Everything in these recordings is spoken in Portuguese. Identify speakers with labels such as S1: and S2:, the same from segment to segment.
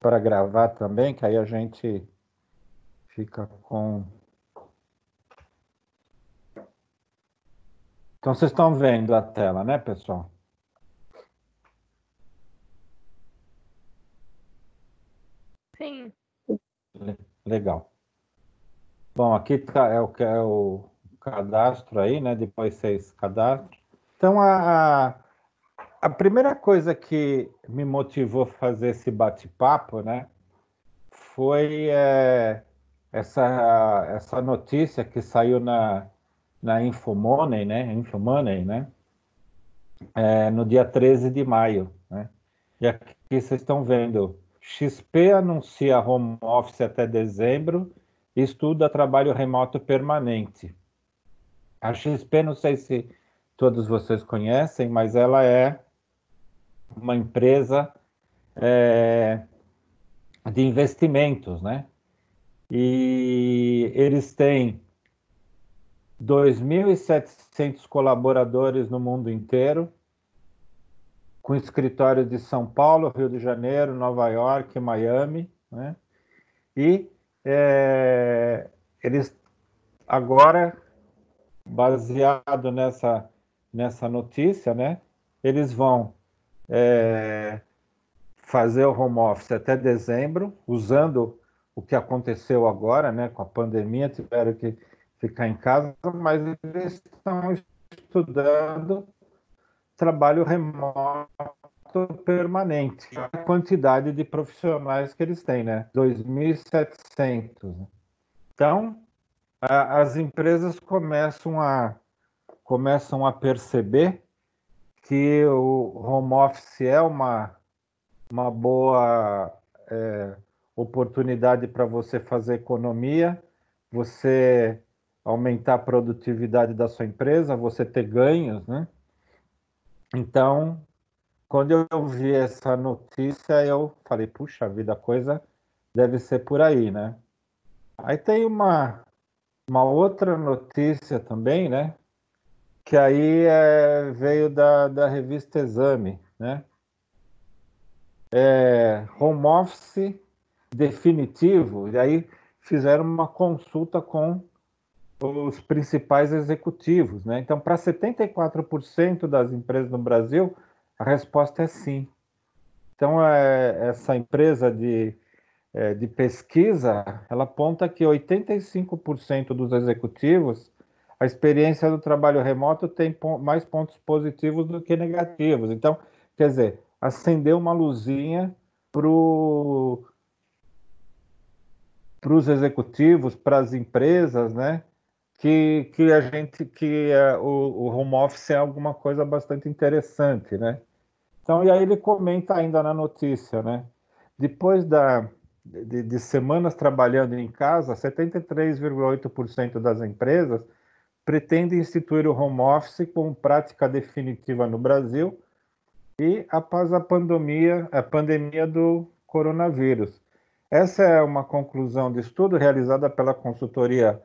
S1: para gravar também, que aí a gente fica com... Então, vocês estão vendo a tela, né, pessoal?
S2: Sim.
S1: Legal. Bom, aqui tá, é o cadastro aí, né? Depois vocês cadastram. Então, a primeira coisa que me motivou a fazer esse bate-papo, né? Foi essa notícia que saiu na Infomoney, né? Infomoney, né? No dia 13 de maio, né? E aqui vocês estão vendo, XP anuncia home office até dezembro e estuda trabalho remoto permanente. A XP, não sei se todos vocês conhecem, mas ela é uma empresa de investimentos, né? E eles têm 2.700 colaboradores no mundo inteiro, com escritórios de São Paulo, Rio de Janeiro, Nova York, Miami, né? E eles agora, baseado nessa notícia, né? Eles vão fazer o home office até dezembro, usando o que aconteceu agora, né? Com a pandemia, tiveram que ficar em casa, mas eles estão estudando trabalho remoto permanente. A quantidade de profissionais que eles têm, né? 2.700. Então, as empresas começam a perceber que o home office é uma boa oportunidade para você fazer economia, você aumentar a produtividade da sua empresa, você ter ganhos, né? Então, quando eu vi essa notícia, eu falei, puxa vida, a coisa deve ser por aí, né? Aí tem uma outra notícia também, né? Que aí veio da revista Exame, né? Home office definitivo, e aí fizeram uma consulta com os principais executivos, né? Então, para 74% das empresas no Brasil, a resposta é sim. Então, essa empresa de pesquisa, ela aponta que 85% dos executivos, a experiência do trabalho remoto tem mais pontos positivos do que negativos. Então, quer dizer, acendeu uma luzinha para os executivos, para as empresas, né? Que a gente que o home office é alguma coisa bastante interessante, né? Então, e aí ele comenta ainda na notícia, né? Depois de semanas trabalhando em casa, 73,8% das empresas pretendem instituir o home office como prática definitiva no Brasil e após a pandemia do coronavírus. Essa é uma conclusão de estudo realizada pela consultoria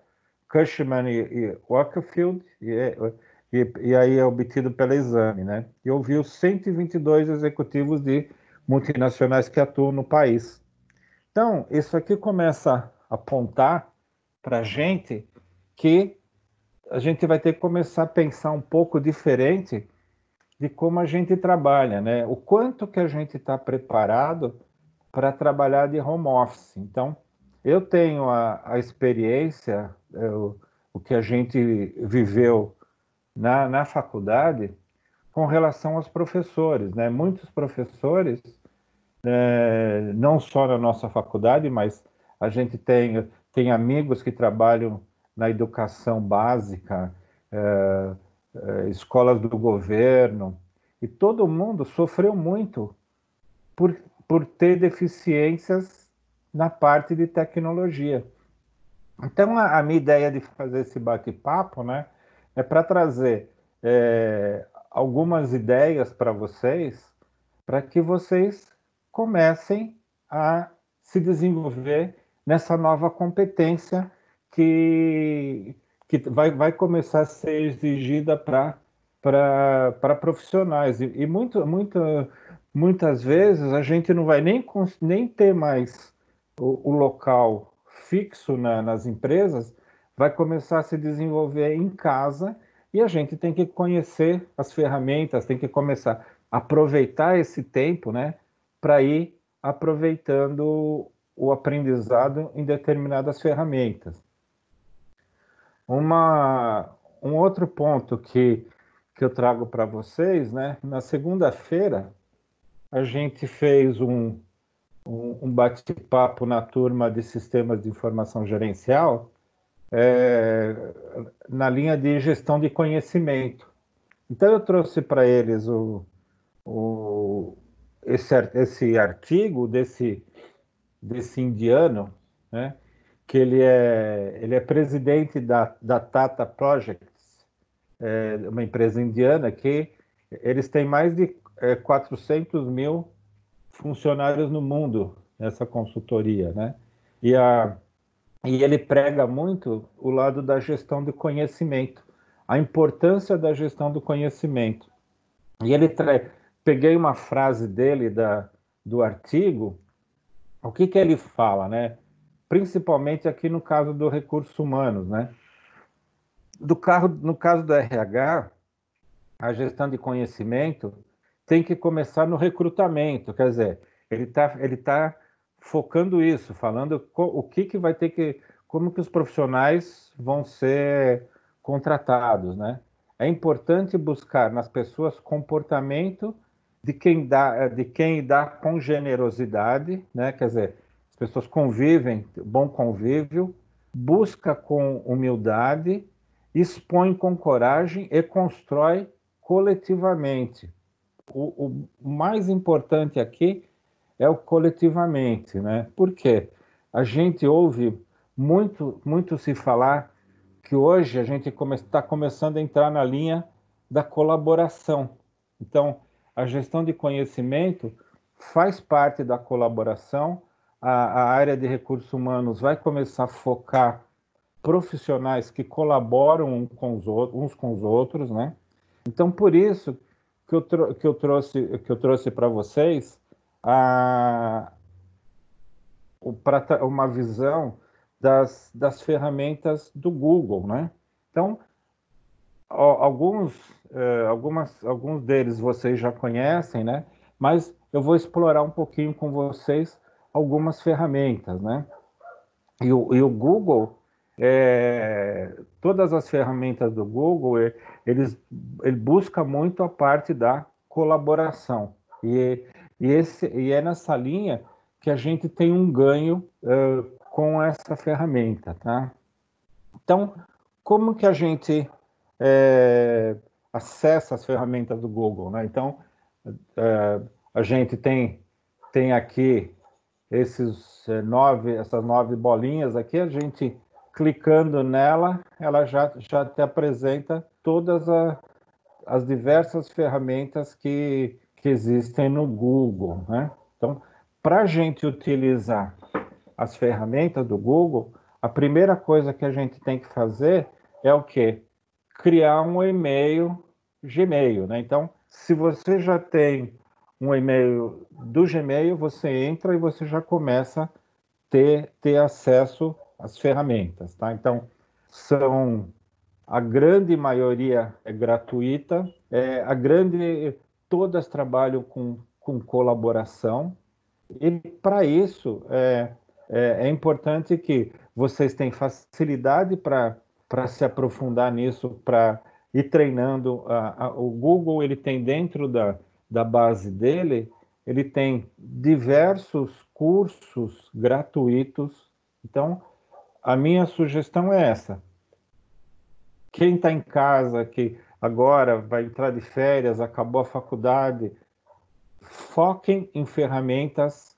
S1: Cushman e Wakefield, e aí é obtido pela Exame, né? E ouviu 122 executivos de multinacionais que atuam no país. Então, isso aqui começa a apontar para a gente que a gente vai ter que começar a pensar um pouco diferente de como a gente trabalha, né? O quanto que a gente está preparado para trabalhar de home office. Então, eu tenho a experiência, o que a gente viveu na faculdade com relação aos professores, né? Muitos professores, não só na nossa faculdade, mas a gente tem amigos que trabalham na educação básica, escolas do governo, e todo mundo sofreu muito por, por ter deficiências na parte de tecnologia. Então, a minha ideia de fazer esse bate-papo, né, é para trazer algumas ideias para vocês, para que vocês comecem a se desenvolver nessa nova competência que vai começar a ser exigida para para profissionais. E muitas vezes a gente não vai nem ter mais o local fixo nas empresas, vai começar a se desenvolver em casa e a gente tem que conhecer as ferramentas, tem que começar a aproveitar esse tempo, né, para ir aproveitando o aprendizado em determinadas ferramentas. Um outro ponto que eu trago para vocês, né? Na segunda-feira, a gente fez um bate-papo na turma de Sistemas de Informação Gerencial, é, na linha de gestão de conhecimento. Então, eu trouxe para eles esse artigo desse indiano, né? Que ele é presidente da Tata Projects, uma empresa indiana que eles têm mais de 400 mil funcionários no mundo nessa consultoria, né? E, e ele prega muito o lado da gestão do conhecimento, a importância da gestão do conhecimento. E peguei uma frase dele do artigo, o que ele fala, né? Principalmente aqui no caso do recursos humanos, né? No caso do RH, a gestão de conhecimento tem que começar no recrutamento, quer dizer, ele tá focando isso, falando o que vai ter como que os profissionais vão ser contratados, né? É importante buscar nas pessoas comportamento de quem dá com generosidade, né? Quer dizer, as pessoas convivem, bom convívio, busca com humildade, expõe com coragem e constrói coletivamente. O mais importante aqui é o coletivamente, né? Por quê? A gente ouve muito se falar que hoje a gente está começando a entrar na linha da colaboração. Então, a gestão de conhecimento faz parte da colaboração. A área de recursos humanos vai começar a focar profissionais que colaboram uns com os outros, né? Então, por isso que eu trouxe para vocês uma visão das ferramentas do Google, né? Então, alguns deles vocês já conhecem, né? Mas eu vou explorar um pouquinho com vocês algumas ferramentas, né? E o Google, todas as ferramentas do Google, ele busca muito a parte da colaboração. E é nessa linha que a gente tem um ganho com essa ferramenta, tá? Então, como que a gente acessa as ferramentas do Google, né? Então, a gente tem aqui essas 9 bolinhas aqui, a gente clicando nela, ela já te apresenta todas as diversas ferramentas que existem no Google, né? Então, para a gente utilizar as ferramentas do Google, a primeira coisa que a gente tem que fazer é o quê? Criar um e-mail Gmail, né? Então, se você já tem um e-mail do Gmail, você entra e você já começa a ter acesso às ferramentas, tá? Então, a grande maioria é gratuita, todas trabalham com colaboração, e para isso é importante que vocês tenham facilidade para se aprofundar nisso, para ir treinando. O Google, ele tem dentro da base dele, ele tem diversos cursos gratuitos. Então, a minha sugestão é essa. Quem está em casa, que agora vai entrar de férias, acabou a faculdade, foquem em ferramentas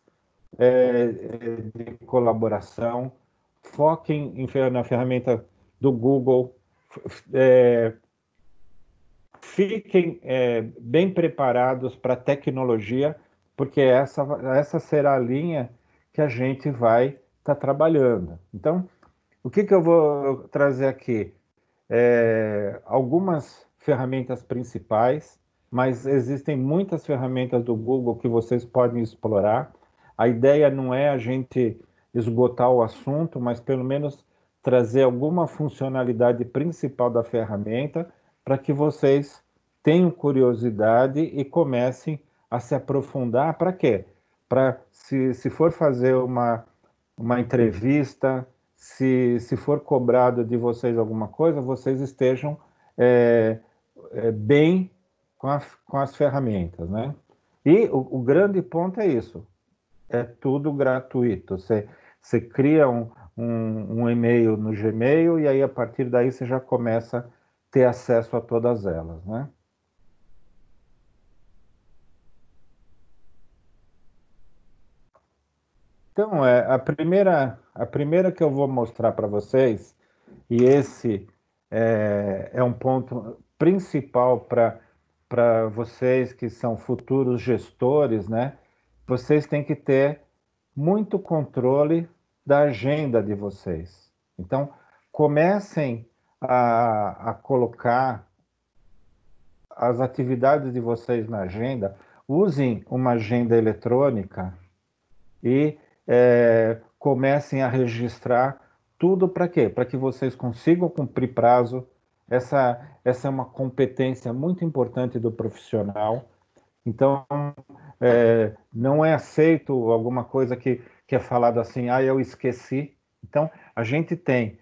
S1: de colaboração, foquem na ferramenta do Google, fiquem bem preparados para a tecnologia, porque essa será a linha que a gente vai estar trabalhando. Então, o que eu vou trazer aqui? Algumas ferramentas principais, mas existem muitas ferramentas do Google que vocês podem explorar. A ideia não é a gente esgotar o assunto, mas pelo menos trazer alguma funcionalidade principal da ferramenta para que vocês tenham curiosidade e comecem a se aprofundar. Para quê? Para, se for fazer uma entrevista, se for cobrado de vocês alguma coisa, vocês estejam bem com as ferramentas, né? E o grande ponto é isso, é tudo gratuito. Você cria um e-mail no Gmail e aí a partir daí você já começa a ter acesso a todas elas, né? Então, a primeira que eu vou mostrar para vocês, e esse é um ponto principal para vocês que são futuros gestores, né? Vocês têm que ter muito controle da agenda de vocês. Então, comecem a colocar as atividades de vocês na agenda, usem uma agenda eletrônica e comecem a registrar tudo para quê? Para que vocês consigam cumprir prazo. Essa é uma competência muito importante do profissional. Então, não é aceito alguma coisa que é falado assim, eu esqueci. Então, a gente tem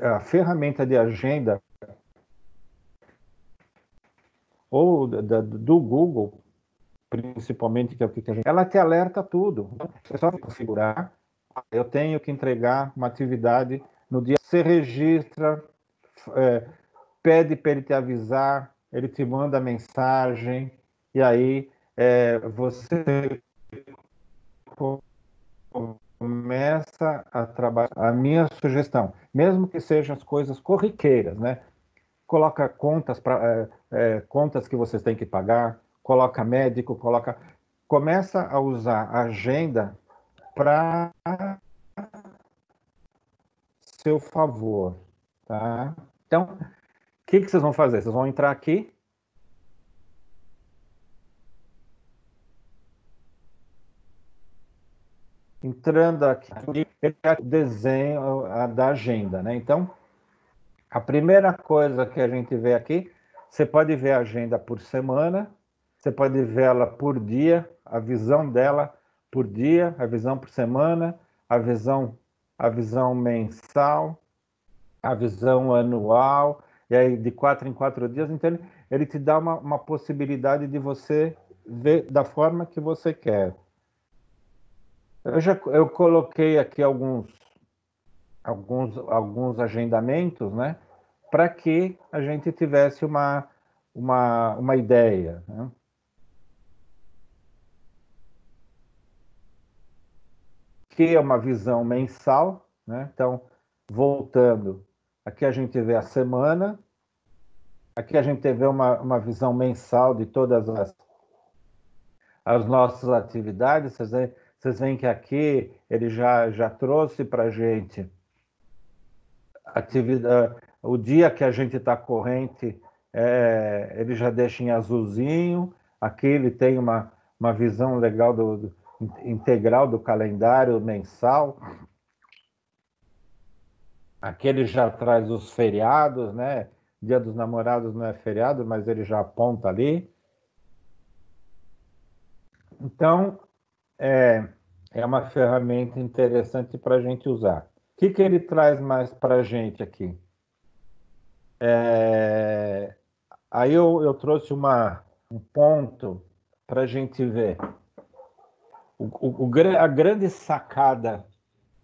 S1: a ferramenta de agenda ou do Google, principalmente, que é o que a gente... Ela te alerta tudo. Então, é só configurar. Eu tenho que entregar uma atividade no dia. Você registra, pede para ele te avisar, ele te manda mensagem, e aí você começa a trabalhar. A minha sugestão, mesmo que sejam as coisas corriqueiras, né? Coloca contas que vocês têm que pagar, coloca médico, começa a usar a agenda para seu favor, tá? Então, o que vocês vão fazer? Vocês vão entrar aqui. Entrando aqui, ele já desenho da agenda, né? Então, a primeira coisa que a gente vê aqui, você pode ver a agenda por semana, você pode ver ela por dia, a visão dela por dia, a visão por semana, a visão mensal, a visão anual, e aí de 4 em 4 dias. Então, ele te dá uma possibilidade de você ver da forma que você quer. Eu coloquei aqui alguns agendamentos, né, para que a gente tivesse uma ideia, né? Que é uma visão mensal, né? Então, voltando, aqui a gente vê a semana, aqui a gente vê uma visão mensal de todas as nossas atividades. Vocês veem que aqui ele já trouxe para a gente atividade, o dia que a gente está corrente, ele já deixa em azulzinho. Aqui ele tem uma visão legal integral do calendário mensal. Aqui ele já traz os feriados, né? Dia dos Namorados não é feriado, mas ele já aponta ali. Então, é uma ferramenta interessante para a gente usar. O que ele traz mais para a gente aqui? Aí eu trouxe um ponto para a gente ver. A grande sacada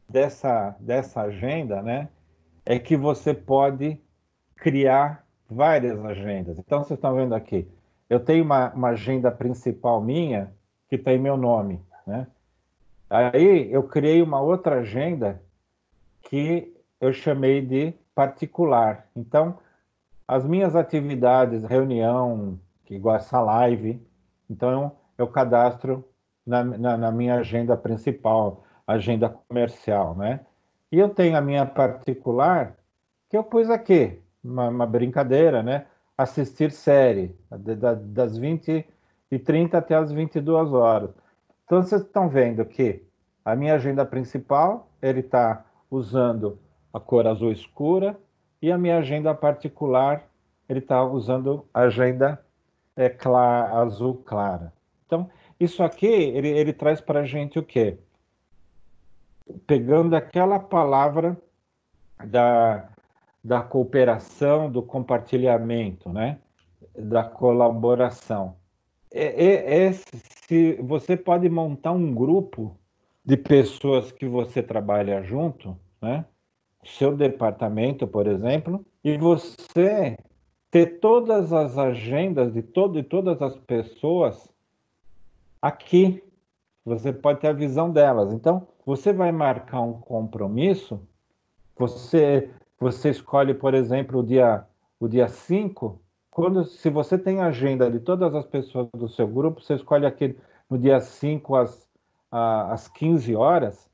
S1: dessa agenda, né, é que você pode criar várias agendas. Então, vocês estão vendo aqui, eu tenho uma agenda principal minha que tem meu nome, né? Aí eu criei uma outra agenda que eu chamei de particular. Então, as minhas atividades, reunião, igual essa live, então eu cadastro na minha agenda principal, agenda comercial, né? E eu tenho a minha particular, que eu pus aqui, uma brincadeira, né? Assistir série, das 20h30 até as 22 horas. Então, vocês estão vendo que a minha agenda principal, ele está usando a cor azul escura, e a minha agenda particular, ele está usando a agenda azul clara. Então, isso aqui, ele traz para a gente o quê? Pegando aquela palavra da, da cooperação, do compartilhamento, né? Da colaboração. Se você pode montar um grupo de pessoas que você trabalha junto, né? Seu departamento, por exemplo, e você ter todas as agendas de todas as pessoas aqui. Você pode ter a visão delas. Então, você vai marcar um compromisso, você escolhe, por exemplo, o dia 5. Se você tem a agenda de todas as pessoas do seu grupo, você escolhe aquele no dia 5 às 15 horas,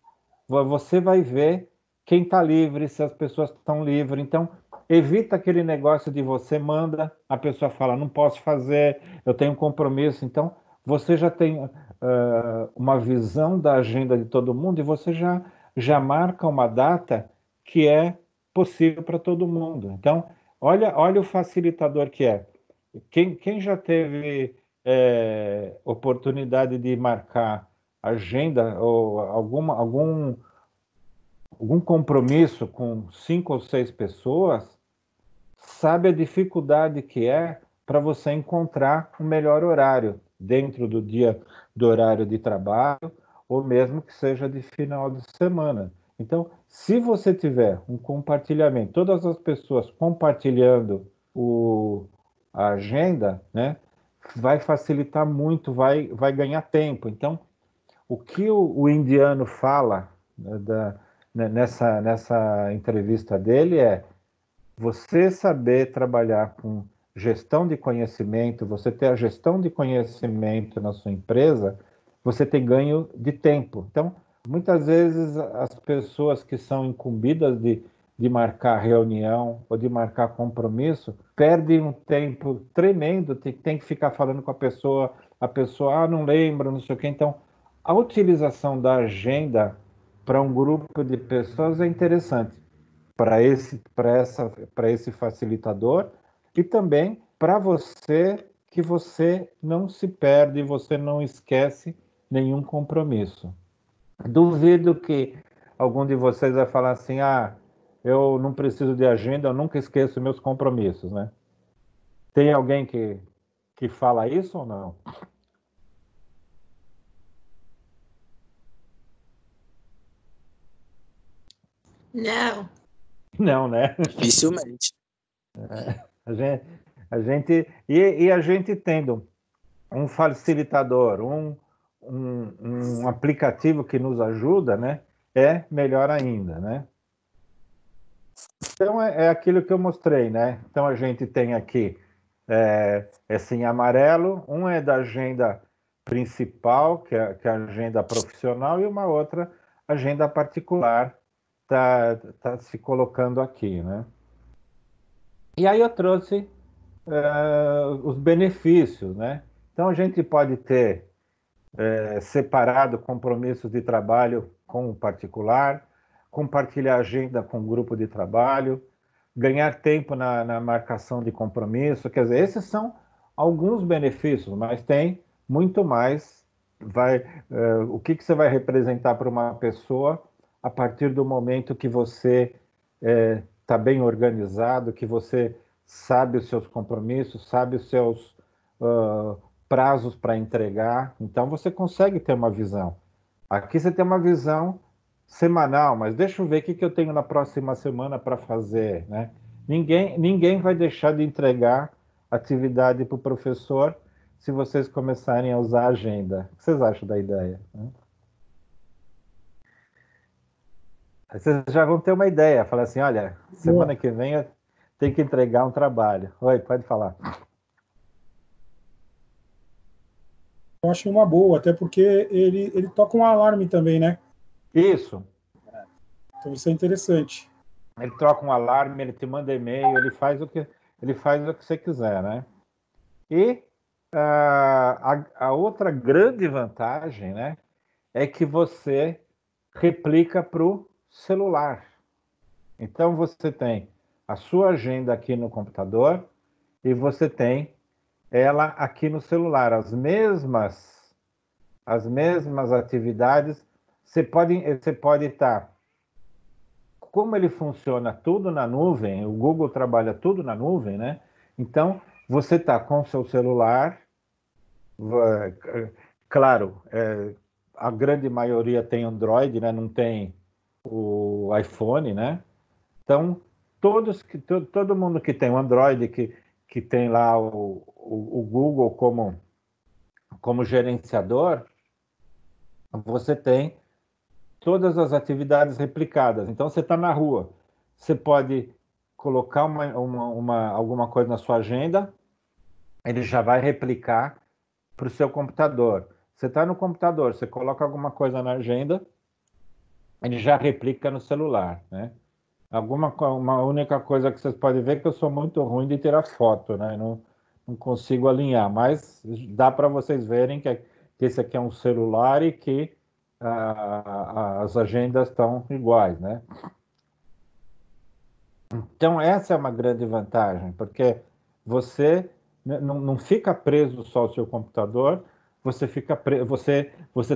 S1: você vai ver quem está livre, se as pessoas estão livres. Então, evita aquele negócio de você manda, a pessoa fala, não posso fazer, eu tenho um compromisso. Então, você já tem uma visão da agenda de todo mundo e você já marca uma data que é possível para todo mundo. Então, olha o facilitador que é. Quem já teve oportunidade de marcar agenda ou algum compromisso com 5 ou 6 pessoas, sabe a dificuldade que é para você encontrar o melhor horário dentro do horário de trabalho, ou mesmo que seja de final de semana. Então, se você tiver um compartilhamento, todas as pessoas compartilhando a agenda, né, vai facilitar muito, vai ganhar tempo. Então, o que o indiano fala, né, nessa entrevista dele é você saber trabalhar com gestão de conhecimento, você ter a gestão de conhecimento na sua empresa, você tem ganho de tempo. Então, muitas vezes as pessoas que são incumbidas de marcar reunião ou de marcar compromisso perdem um tempo tremendo, tem que ficar falando com a pessoa não lembra, não sei o quê. Então, a utilização da agenda para um grupo de pessoas é interessante para esse facilitador e também para você, que você não se perde, você não esquece nenhum compromisso. Duvido que algum de vocês vai falar assim, eu não preciso de agenda, eu nunca esqueço meus compromissos, né? Tem alguém que fala isso ou não?
S2: Não.
S1: Não, né?
S3: Dificilmente.
S1: A gente, a gente tendo um facilitador, um aplicativo que nos ajuda, né? É melhor ainda, né? Então é aquilo que eu mostrei, né? Então a gente tem aqui esse em amarelo, um é da agenda principal, que é a agenda profissional, e uma outra agenda particular tá se colocando aqui, né? E aí eu trouxe os benefícios, né? Então a gente pode ter separado compromissos de trabalho com o particular, compartilhar agenda com o grupo de trabalho, ganhar tempo na marcação de compromisso. Quer dizer, esses são alguns benefícios, mas tem muito mais. O que você vai representar para uma pessoa a partir do momento que você está bem organizado, que você sabe os seus compromissos, sabe os seus prazos para entregar, então você consegue ter uma visão. Aqui você tem uma visão semanal, mas deixa eu ver o que eu tenho na próxima semana para fazer, né? Ninguém vai deixar de entregar atividade para o professor se vocês começarem a usar a agenda. O que vocês acham da ideia? Vocês já vão ter uma ideia, falar assim, olha, semana que vem eu tenho que entregar um trabalho. Oi, pode falar.
S4: Eu acho uma boa, até porque ele toca um alarme também, né?
S1: Isso.
S4: Então isso é interessante.
S1: ele troca um alarme, ele te manda e-mail, ele faz o que você quiser, né? E a outra grande vantagem, né, é que você replica para o celular. Então você tem a sua agenda aqui no computador e você tem ela aqui no celular. As mesmas atividades. Você pode estar. Como ele funciona tudo na nuvem, o Google trabalha tudo na nuvem, né? Então você está com o seu celular. Claro, a grande maioria tem Android, né? Não tem o iPhone, né? Então, todo mundo que tem o Android, que tem lá o Google como gerenciador, você tem todas as atividades replicadas. Então, você está na rua, você pode colocar alguma coisa na sua agenda, ele já vai replicar para o seu computador. Você está no computador, você coloca alguma coisa na agenda, ele já replica no celular, né? Uma única coisa que vocês podem ver é que eu sou muito ruim de tirar foto, né? Não consigo alinhar, mas dá para vocês verem que esse aqui é um celular e que as agendas estão iguais, né? Então, essa é uma grande vantagem, porque você não fica preso só ao seu computador, você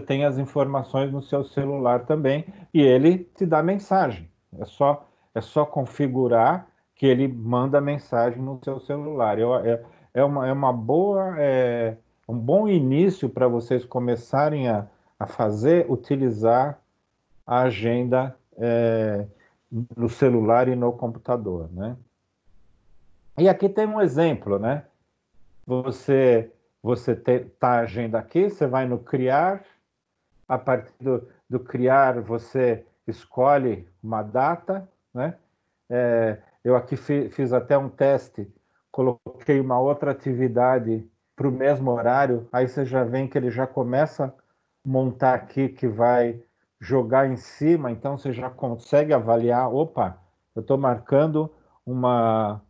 S1: tem as informações no seu celular também, e ele te dá mensagem. É só configurar que ele manda mensagem no seu celular. É uma boa, um bom início para vocês começarem a utilizar a agenda no celular e no computador, né? E aqui tem um exemplo, né? Você você tá a agenda aqui, você vai no criar, a partir do criar você escolhe uma data, né? Eu aqui fiz até um teste, coloquei uma outra atividade para o mesmo horário, aí você já vê que ele já começa a montar aqui que vai jogar em cima, então você já consegue avaliar, opa, eu estou marcando uma,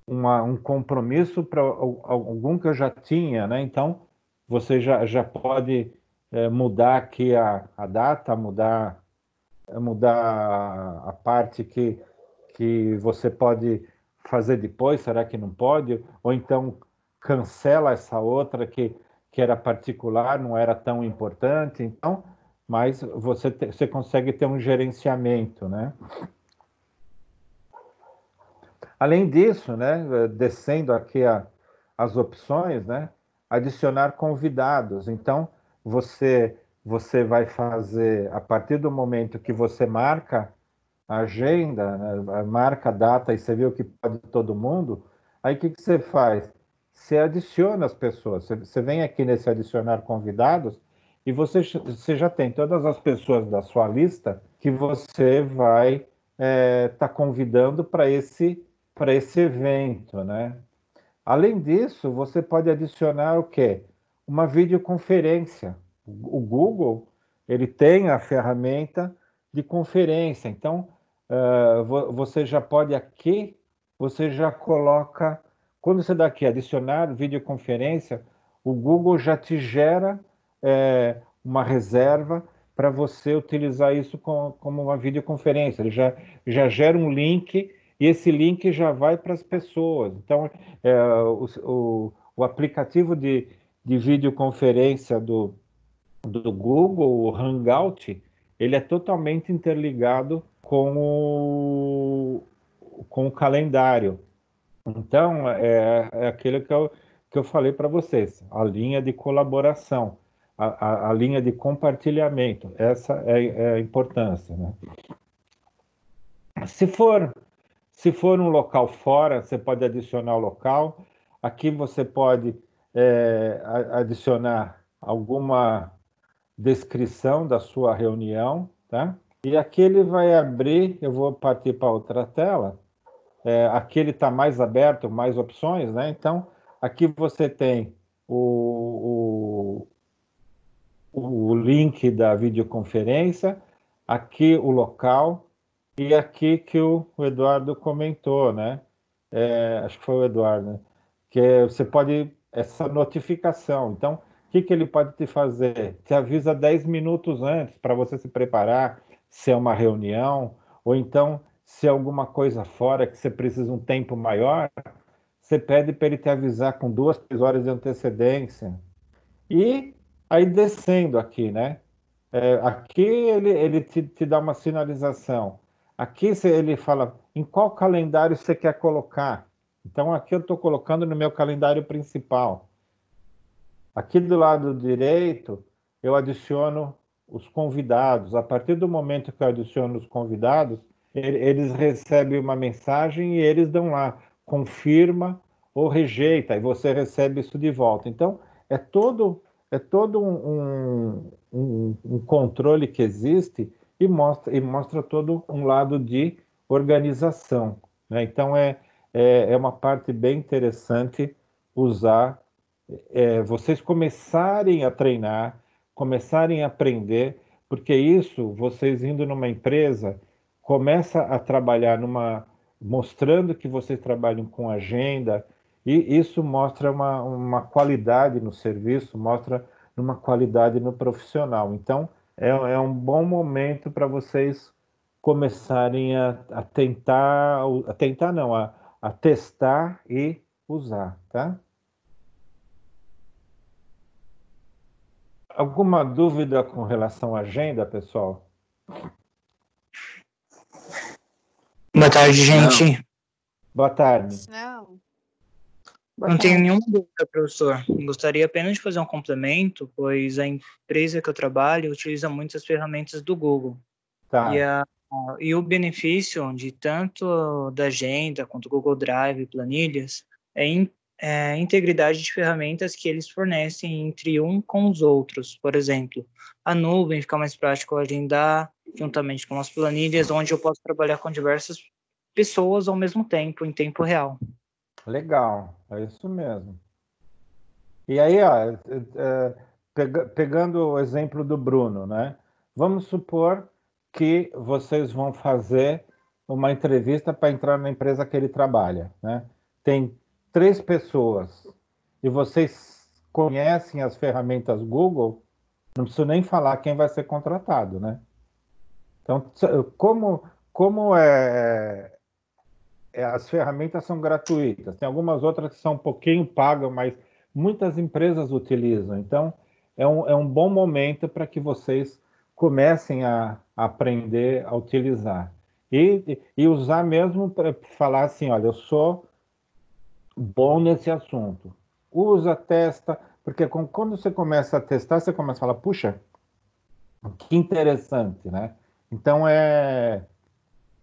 S1: um compromisso para algum que eu já tinha, né? Então você já pode mudar aqui a data, mudar a parte que você pode fazer depois, será que não pode? Ou então cancela essa outra que era particular, não era tão importante. Então, mas você consegue ter um gerenciamento, né? Além disso, né, descendo aqui as opções, né, adicionar convidados. Então, você vai fazer, a partir do momento que você marca a agenda, né, marca a data e você viu que pode todo mundo, aí o que você faz? Você adiciona as pessoas. Você vem aqui nesse adicionar convidados e você já tem todas as pessoas da sua lista que você vai estar convidando para esse evento, né? Além disso, você pode adicionar o quê? Uma videoconferência. O Google, ele tem a ferramenta de conferência. Então, você já pode aqui, você já coloca, quando você dá aqui adicionar videoconferência, o Google já te gera uma reserva para você utilizar isso como uma videoconferência. Ele já gera um link e esse link já vai para as pessoas. Então, o aplicativo de videoconferência do Google, o Hangout, ele é totalmente interligado com o calendário. Então, é aquilo que eu falei para vocês, a linha de colaboração, a linha de compartilhamento, essa é a importância, né? Se for Se for um local fora, você pode adicionar o local. Aqui você pode adicionar alguma descrição da sua reunião, tá? E aqui ele vai abrir, eu vou partir para outra tela. Aqui ele está mais aberto, mais opções, né? Então, aqui você tem o link da videoconferência, aqui o local, E aqui que o Eduardo comentou, né? Acho que foi o Eduardo, né? Você pode, essa notificação. Então, o que ele pode te fazer? Te avisa 10 minutos antes para você se preparar, se é uma reunião, ou então, se é alguma coisa fora que você precisa um tempo maior, você pede para ele te avisar com 2, 3 horas de antecedência. E aí descendo aqui, né? Aqui ele te dá uma sinalização. Aqui ele fala em qual calendário você quer colocar. Então aqui eu estou colocando no meu calendário principal. Aqui do lado direito eu adiciono os convidados. A partir do momento que eu adiciono os convidados, eles recebem uma mensagem e eles dão lá, confirma ou rejeita, e você recebe isso de volta. Então é todo um controle que existe e mostra todo um lado de organização, né? Então é uma parte bem interessante usar, vocês começarem a treinar, começarem a aprender, porque isso, vocês indo numa empresa, começa a trabalhar mostrando que vocês trabalham com agenda, e isso mostra uma qualidade no serviço, mostra uma qualidade no profissional. Então, é um bom momento para vocês começarem a tentar não, a testar e usar, tá? Alguma dúvida com relação à agenda, pessoal?
S3: Boa tarde, gente.
S1: Boa tarde.
S2: Não.
S3: Não tenho nenhuma dúvida, professor. Gostaria apenas de fazer um complemento, pois a empresa que eu trabalho utiliza muitas ferramentas do Google.
S1: Tá.
S3: E o benefício de tanto da agenda quanto Google Drive e planilhas é a integridade de ferramentas que eles fornecem entre um com os outros. Por exemplo, a nuvem fica mais prático agendar juntamente com as planilhas, onde eu posso trabalhar com diversas pessoas ao mesmo tempo, em tempo real.
S1: Legal, é isso mesmo. E aí, ó, pegando o exemplo do Bruno, né? Vamos supor que vocês vão fazer uma entrevista para entrar na empresa que ele trabalha, né? Tem 3 pessoas e vocês conhecem as ferramentas Google, não preciso nem falar quem vai ser contratado, né? Então, como as ferramentas são gratuitas, tem algumas outras que são um pouquinho pagas, mas muitas empresas utilizam. Então, é um bom momento para que vocês comecem a aprender a utilizar. E usar mesmo para falar assim, olha, eu sou bom nesse assunto. Usa, testa, porque quando você começa a testar, você começa a falar, puxa, que interessante, né? Então,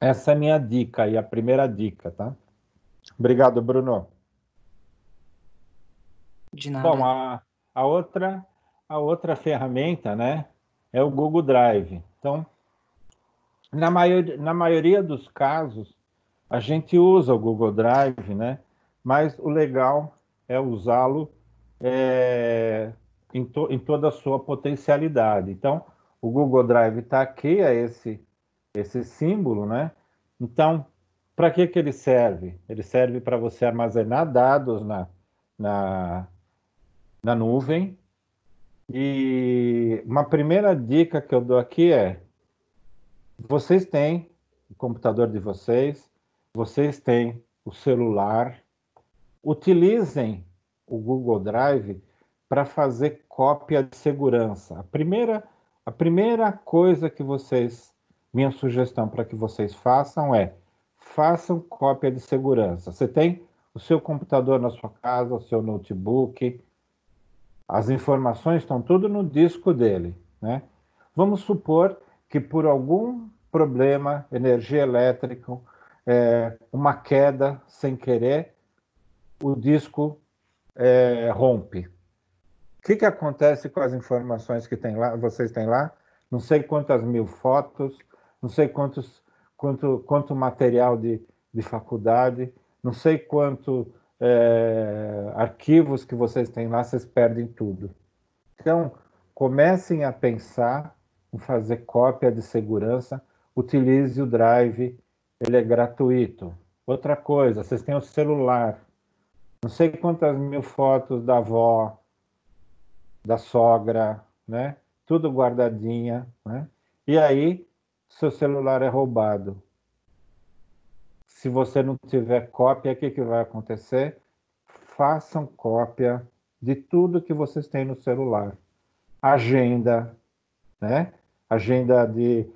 S1: essa é a minha dica e a primeira dica, tá? Obrigado, Bruno.
S3: De nada.
S1: Bom, a outra ferramenta, né, é o Google Drive. Então, na maioria dos casos, a gente usa o Google Drive, né, mas o legal é usá-lo em toda a sua potencialidade. Então, o Google Drive está aqui, é esse símbolo, né? Então, para que ele serve? Ele serve para você armazenar dados na, na nuvem. E uma primeira dica que eu dou aqui é: vocês têm o computador de vocês têm o celular, utilizem o Google Drive para fazer cópia de segurança. A primeira coisa minha sugestão para que vocês façam cópia de segurança. Você tem o seu computador na sua casa, o seu notebook, as informações estão tudo no disco dele, né? Vamos supor que por algum problema, energia elétrica, uma queda sem querer, o disco rompe. O que acontece com as informações que vocês têm lá? Não sei quantas mil fotos, não sei quanto material de faculdade, não sei quanto arquivos que vocês têm lá, vocês perdem tudo. Então, comecem a pensar em fazer cópia de segurança, utilize o Drive, ele é gratuito. Outra coisa, vocês têm o celular, não sei quantas mil fotos da avó, da sogra, né? Tudo guardadinha, né? E aí, seu celular é roubado. Se você não tiver cópia, o que vai acontecer? Façam cópia de tudo que vocês têm no celular. Agenda, né? Agenda de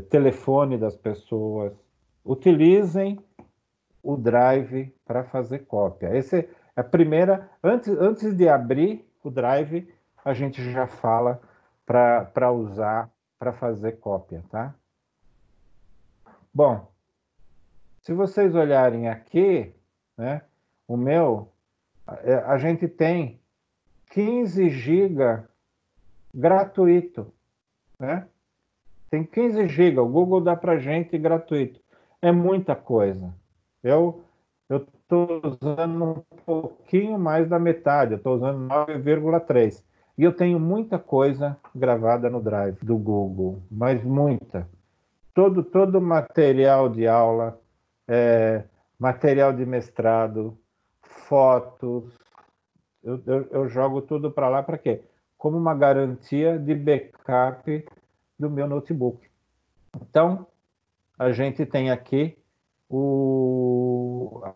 S1: telefone das pessoas. Utilizem o Drive para fazer cópia. Essa é a primeira. Antes de abrir o Drive, a gente já fala para usar para fazer cópia, tá? Bom, se vocês olharem aqui, né, o meu, a gente tem 15 GB gratuito, né? Tem 15 GB, o Google dá para gente gratuito. É muita coisa. Eu estou usando um pouquinho mais da metade, eu estou usando 9,3. E eu tenho muita coisa gravada no Drive do Google, mas muita. Todo material de aula, material de mestrado, fotos, eu jogo tudo para lá para quê? Como uma garantia de backup do meu notebook. Então, a gente tem aqui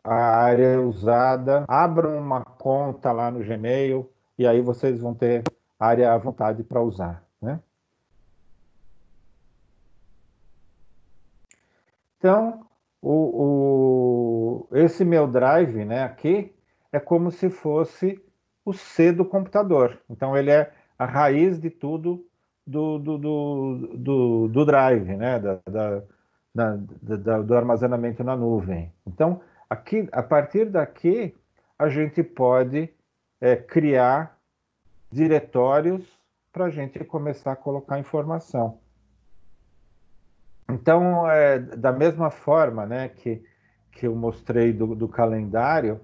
S1: a área usada. Abram uma conta lá no Gmail e aí vocês vão ter área à vontade para usar, né? Então, esse meu drive, né, aqui é como se fosse o C do computador. Então, ele é a raiz de tudo do drive, né, do armazenamento na nuvem. Então, aqui, a partir daqui, a gente pode criar diretórios para a gente começar a colocar informação. Então, da mesma forma, né, que eu mostrei do calendário,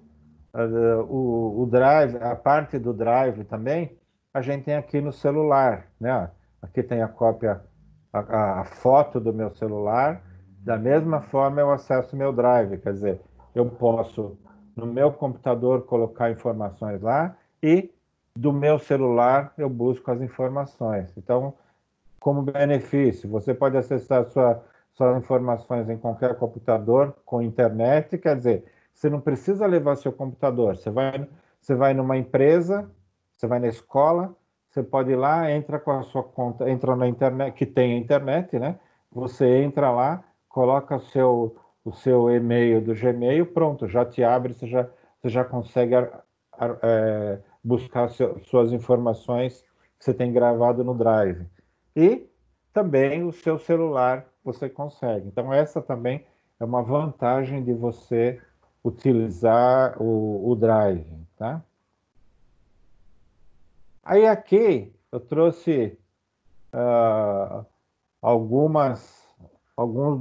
S1: o Drive, a parte do Drive também, a gente tem aqui no celular, né? Aqui tem a cópia, a foto do meu celular. Da mesma forma, eu acesso meu Drive, quer dizer, eu posso, no meu computador, colocar informações lá e do meu celular eu busco as informações. Então, como benefício, você pode acessar suas informações em qualquer computador com internet, quer dizer, você não precisa levar seu computador, você vai numa empresa, você vai na escola, você pode ir lá, entra com a sua conta, entra na internet, que tem a internet, né? Você entra lá, coloca o seu e-mail do Gmail, pronto, já te abre, você já consegue buscar suas informações que você tem gravado no Drive. E também o seu celular você consegue. Então, essa também é uma vantagem de você utilizar o Drive, tá? Aí aqui eu trouxe alguns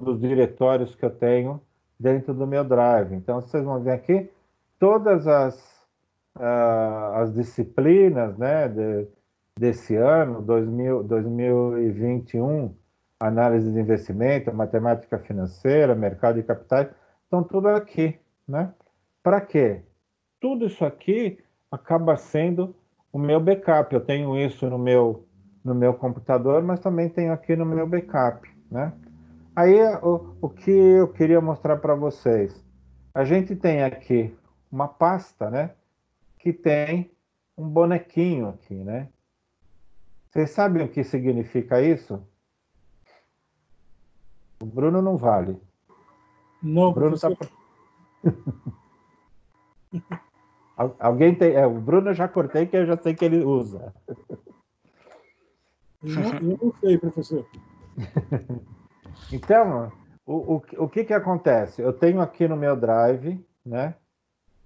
S1: dos diretórios que eu tenho dentro do meu Drive. Então, vocês vão ver aqui todas as disciplinas, né, desse ano, 2021, análise de investimento, matemática financeira, mercado de capitais, estão tudo aqui, né? Para quê? Tudo isso aqui acaba sendo o meu backup. Eu tenho isso no meu computador, mas também tenho aqui no meu backup, né? Aí, o que eu queria mostrar para vocês. A gente tem aqui uma pasta, né? Que tem um bonequinho aqui, né? Vocês sabem o que significa isso? O Bruno não vale.
S4: Não,
S1: O Bruno tá...
S4: professor.
S1: Alguém tem... o Bruno eu já cortei, que eu já sei que ele usa.
S4: Eu não sei, professor.
S1: Então, o que acontece? Eu tenho aqui no meu Drive, né,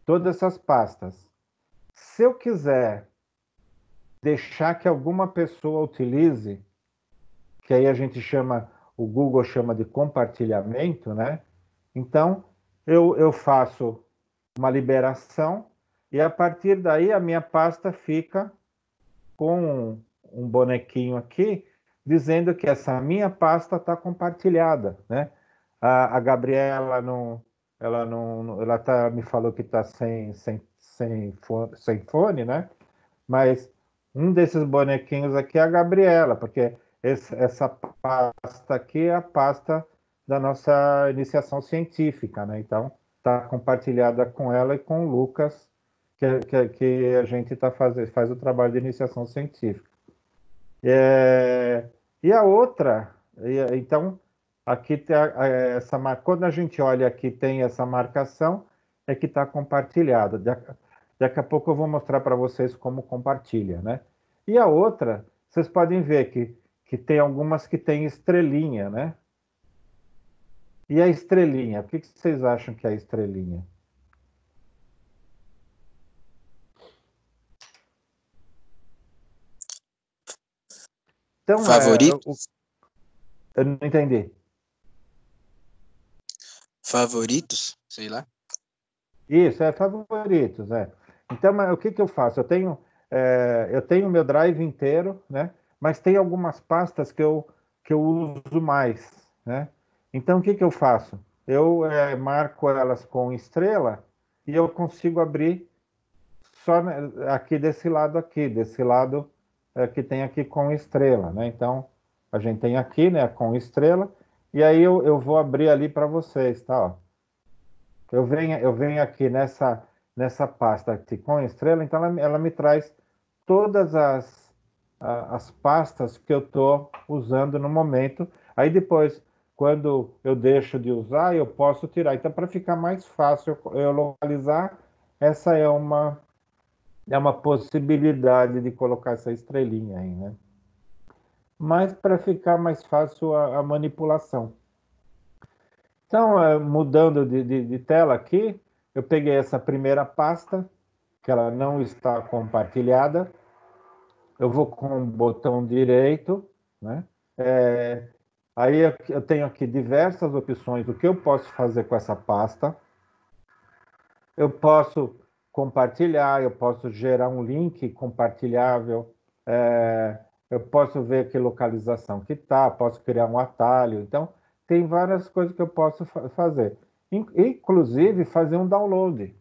S1: todas essas pastas. Se eu quiser deixar que alguma pessoa utilize, que aí a gente chama, o Google chama de compartilhamento, né? Então, eu faço uma liberação e a partir daí a minha pasta fica com um bonequinho aqui dizendo que essa minha pasta está compartilhada, né? A Gabriela me falou que está sem fone, né? Mas um desses bonequinhos aqui é a Gabriela, porque essa pasta aqui é a pasta da nossa iniciação científica, né? Então, está compartilhada com ela e com o Lucas, que a gente faz o trabalho de iniciação científica. E a outra, então, aqui tem quando a gente olha aqui, tem essa marcação, é que está compartilhada. Daqui a pouco eu vou mostrar para vocês como compartilha, né? E a outra, vocês podem ver que tem algumas que tem estrelinha, né? E a estrelinha, o que vocês acham que é a estrelinha? Então,
S5: Favoritos?
S1: Eu não entendi.
S5: Favoritos? Sei lá.
S1: Isso, favoritos, Então, mas o que eu faço? Eu tenho o meu drive inteiro, né? Mas tem algumas pastas que eu uso mais, né? Então, o que eu faço? Eu marco elas com estrela e eu consigo abrir só aqui desse lado que tem aqui com estrela, né? Então, a gente tem aqui, né, com estrela, e aí eu vou abrir ali para vocês, tá? Ó. Eu venho aqui nessa pasta aqui com estrela, então ela me traz todas as pastas que eu estou usando no momento. Aí depois, quando eu deixo de usar, eu posso tirar. Então, para ficar mais fácil eu localizar, essa é uma possibilidade de colocar essa estrelinha aí, né? Mas para ficar mais fácil a manipulação. Então, mudando de tela aqui, eu peguei essa primeira pasta, que ela não está compartilhada. Eu vou com o botão direito, né? Aí eu tenho aqui diversas opções do que eu posso fazer com essa pasta. Eu posso compartilhar, eu posso gerar um link compartilhável, eu posso ver que localização que está, posso criar um atalho. Então, tem várias coisas que eu posso fazer. Inclusive, fazer um download.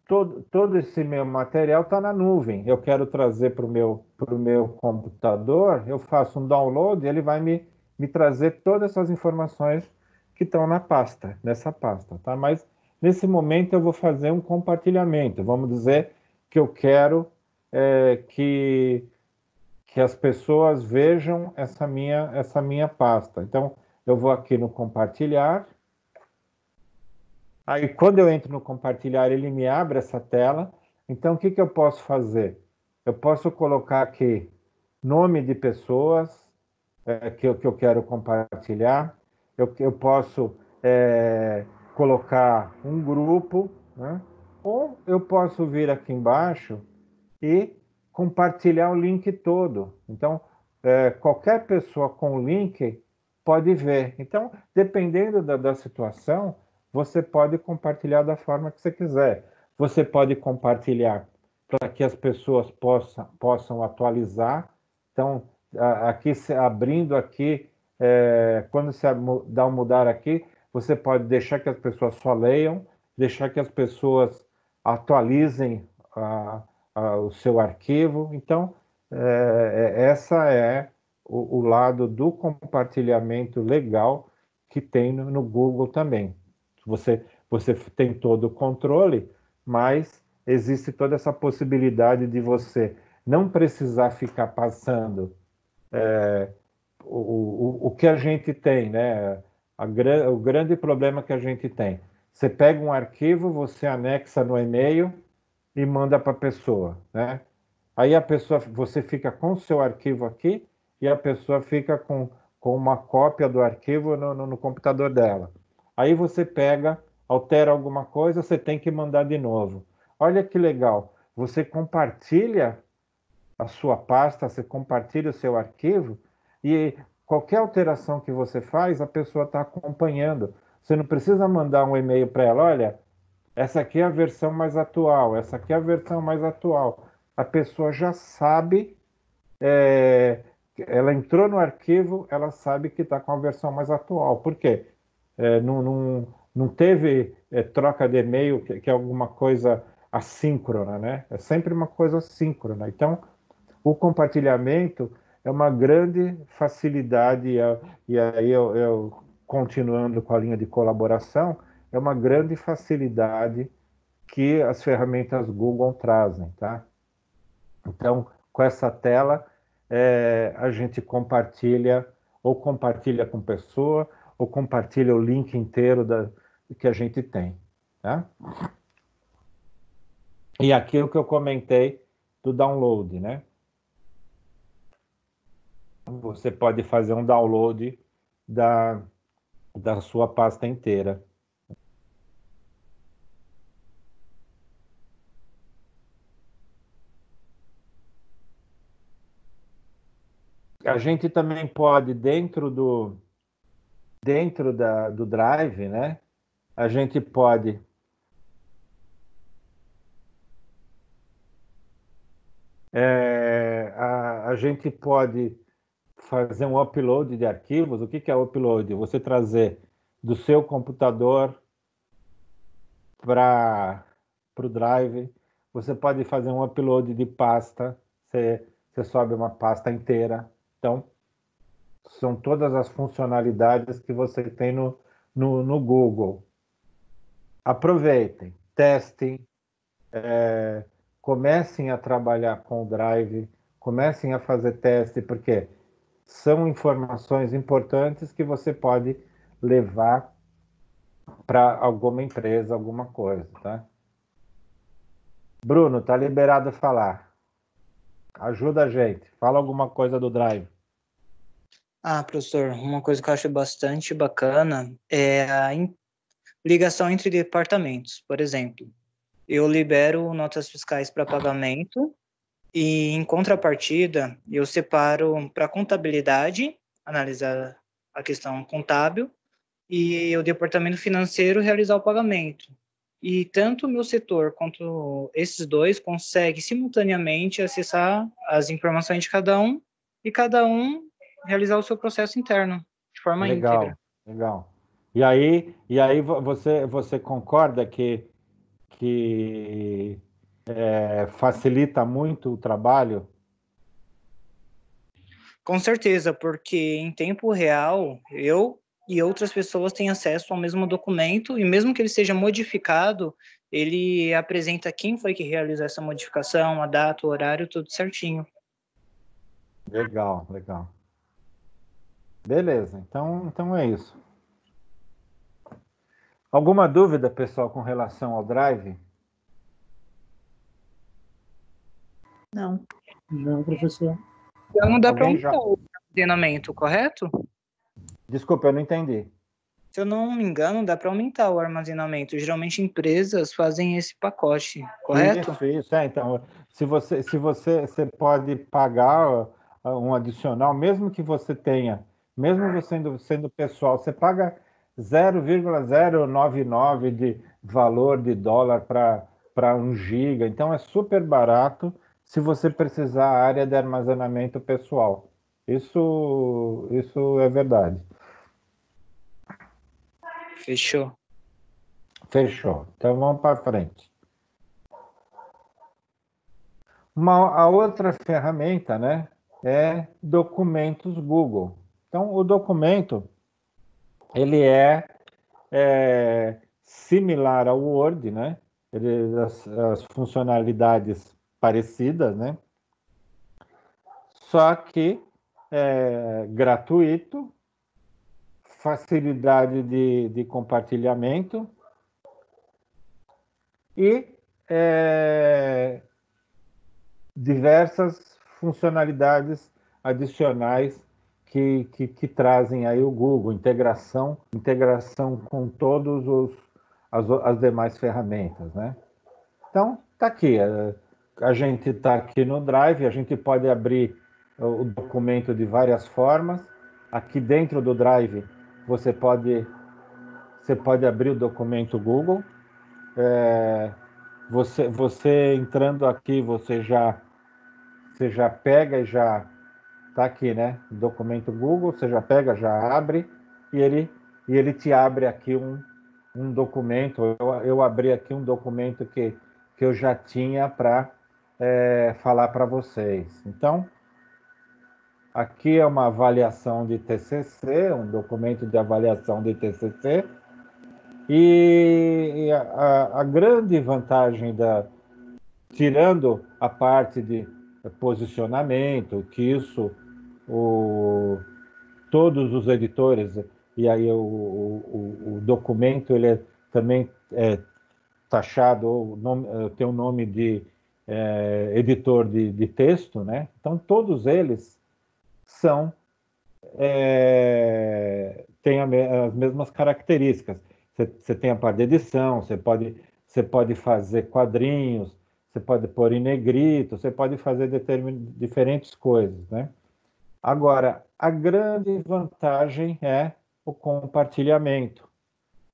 S1: Todo esse meu material está na nuvem. Eu quero trazer para o meu computador, eu faço um download, ele vai me trazer todas essas informações que estão nessa pasta, tá? Mas, nesse momento, eu vou fazer um compartilhamento. Vamos dizer que eu quero que as pessoas vejam essa minha pasta. Então, eu vou aqui no compartilhar. Aí, quando eu entro no compartilhar, ele me abre essa tela. Então, o que eu posso fazer? Eu posso colocar aqui nome de pessoas que eu quero compartilhar. Eu posso colocar um grupo, né? Ou eu posso vir aqui embaixo e compartilhar o link todo. Então, qualquer pessoa com o link pode ver. Então, dependendo da situação, você pode compartilhar da forma que você quiser. Você pode compartilhar para que as pessoas possam atualizar. Então, aqui abrindo aqui, quando você dá um mudar aqui, você pode deixar que as pessoas só leiam, deixar que as pessoas atualizem o seu arquivo. Então, essa é o lado do compartilhamento legal que tem no Google também. Você tem todo o controle, mas existe toda essa possibilidade de você não precisar ficar passando o que a gente tem, né? O grande problema que a gente tem. Você pega um arquivo, você anexa no e-mail e manda para a pessoa, né? Aí você fica com o seu arquivo aqui e a pessoa fica com uma cópia do arquivo no computador dela. Aí você pega, altera alguma coisa, você tem que mandar de novo. Olha que legal, você compartilha a sua pasta, você compartilha o seu arquivo e qualquer alteração que você faz, a pessoa está acompanhando. Você não precisa mandar um e-mail para ela, olha, essa aqui é a versão mais atual, essa aqui é a versão mais atual. A pessoa já sabe ela entrou no arquivo, ela sabe que está com a versão mais atual. Por quê? Não teve troca de e-mail, que é alguma coisa assíncrona, né? É sempre uma coisa síncrona. Então, o compartilhamento é uma grande facilidade, e aí eu continuando com a linha de colaboração, é uma grande facilidade que as ferramentas Google trazem, tá? Então, com essa tela, a gente compartilha, ou compartilha com pessoa, ou compartilha o link inteiro que a gente tem, tá? E aqui é o que eu comentei do download, né? Você pode fazer um download da sua pasta inteira. A gente também pode, dentro do Drive, né? A gente pode a gente pode fazer um upload de arquivos. O que é upload? Você trazer do seu computador para o Drive. Você pode fazer um upload de pasta. Você sobe uma pasta inteira. Então, são todas as funcionalidades que você tem no Google. Aproveitem, testem, comecem a trabalhar com o Drive, comecem a fazer teste, porque são informações importantes que você pode levar para alguma empresa, alguma coisa, tá? Bruno, tá liberado falar. Ajuda a gente. Fala alguma coisa do Drive.
S3: Professor, uma coisa que eu acho bastante bacana é a ligação entre departamentos. Por exemplo, eu libero notas fiscais para pagamento e, em contrapartida, eu separo para contabilidade, analisar a questão contábil, e o departamento financeiro realizar o pagamento. E tanto o meu setor quanto esses dois conseguem simultaneamente acessar as informações de cada um realizar o seu processo interno de forma
S1: Legal,
S3: íntegra.
S1: legal. E aí você concorda que facilita muito o trabalho?
S3: Com certeza, porque em tempo real, eu e outras pessoas têm acesso ao mesmo documento, e mesmo que ele seja modificado, ele apresenta quem foi que realizou essa modificação, a data, o horário, tudo certinho.
S1: Legal, legal. Beleza, então é isso. Alguma dúvida, pessoal, com relação ao Drive?
S2: Não.
S4: Não, professor.
S3: Então não dá para
S1: Alguém já?
S3: aumentar o armazenamento, correto?
S1: Desculpa, eu não entendi.
S3: Se eu não me engano, dá para aumentar o armazenamento. Geralmente empresas fazem esse pacote, correto?
S1: Isso. Então, você pode pagar um adicional, mesmo que você tenha, mesmo você sendo pessoal, você paga 0,099 de valor de dólar para 1 giga. Então, é super barato se você precisar a área de armazenamento pessoal. Isso é verdade.
S3: Fechou.
S1: Fechou. Então, vamos para frente. A outra ferramenta, né, é documentos Google. Então, o documento, ele é similar ao Word, né? As funcionalidades parecidas, né? Só que é gratuito, facilidade de compartilhamento e diversas funcionalidades adicionais que trazem aí o Google, integração com todos as demais ferramentas, né? Então, tá aqui. A gente está aqui no Drive, a gente pode abrir o documento de várias formas. Aqui dentro do Drive, você pode abrir o documento Google. Você entrando aqui, você já pega e Tá aqui, né? Documento Google, você já pega, já abre, e ele te abre aqui um documento. Eu abri aqui um documento que eu já tinha para falar para vocês. Então, aqui é uma avaliação de TCC, um documento de avaliação de TCC, e a grande vantagem tirando a parte de posicionamento, que isso todos os editores, e aí o documento ele também taxado, tem o nome de editor de texto, né? Então todos eles são têm as mesmas características. Você tem a parte de edição, você pode fazer quadrinhos, você pode pôr em negrito, você pode fazer diferentes coisas, né? Agora, a grande vantagem é o compartilhamento.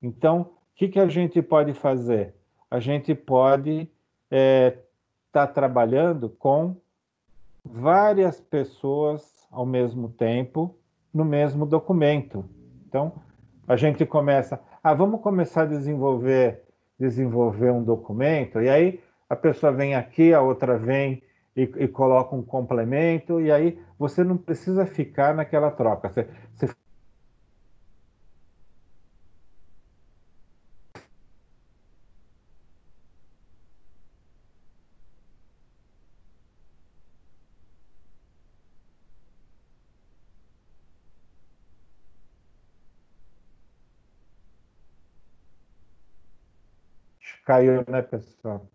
S1: Então, o que a gente pode fazer? A gente pode estar trabalhando com várias pessoas ao mesmo tempo no mesmo documento. Então, a gente começa, vamos começar a desenvolver um documento, e aí a pessoa vem aqui, a outra vem e coloca um complemento, e aí você não precisa ficar naquela troca. Você caiu, né, pessoal?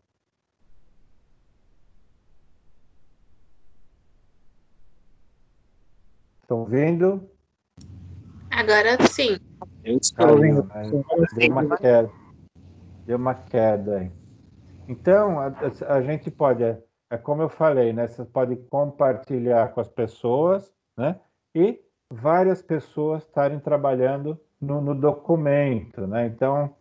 S1: Estão vendo?
S2: Agora sim.
S5: Eu estou
S1: Caiu,
S5: ouvindo.
S1: né? Deu uma queda aí. Então, a gente pode, como eu falei, né? Você pode compartilhar com as pessoas, né? E várias pessoas estarem trabalhando no documento, né? Então,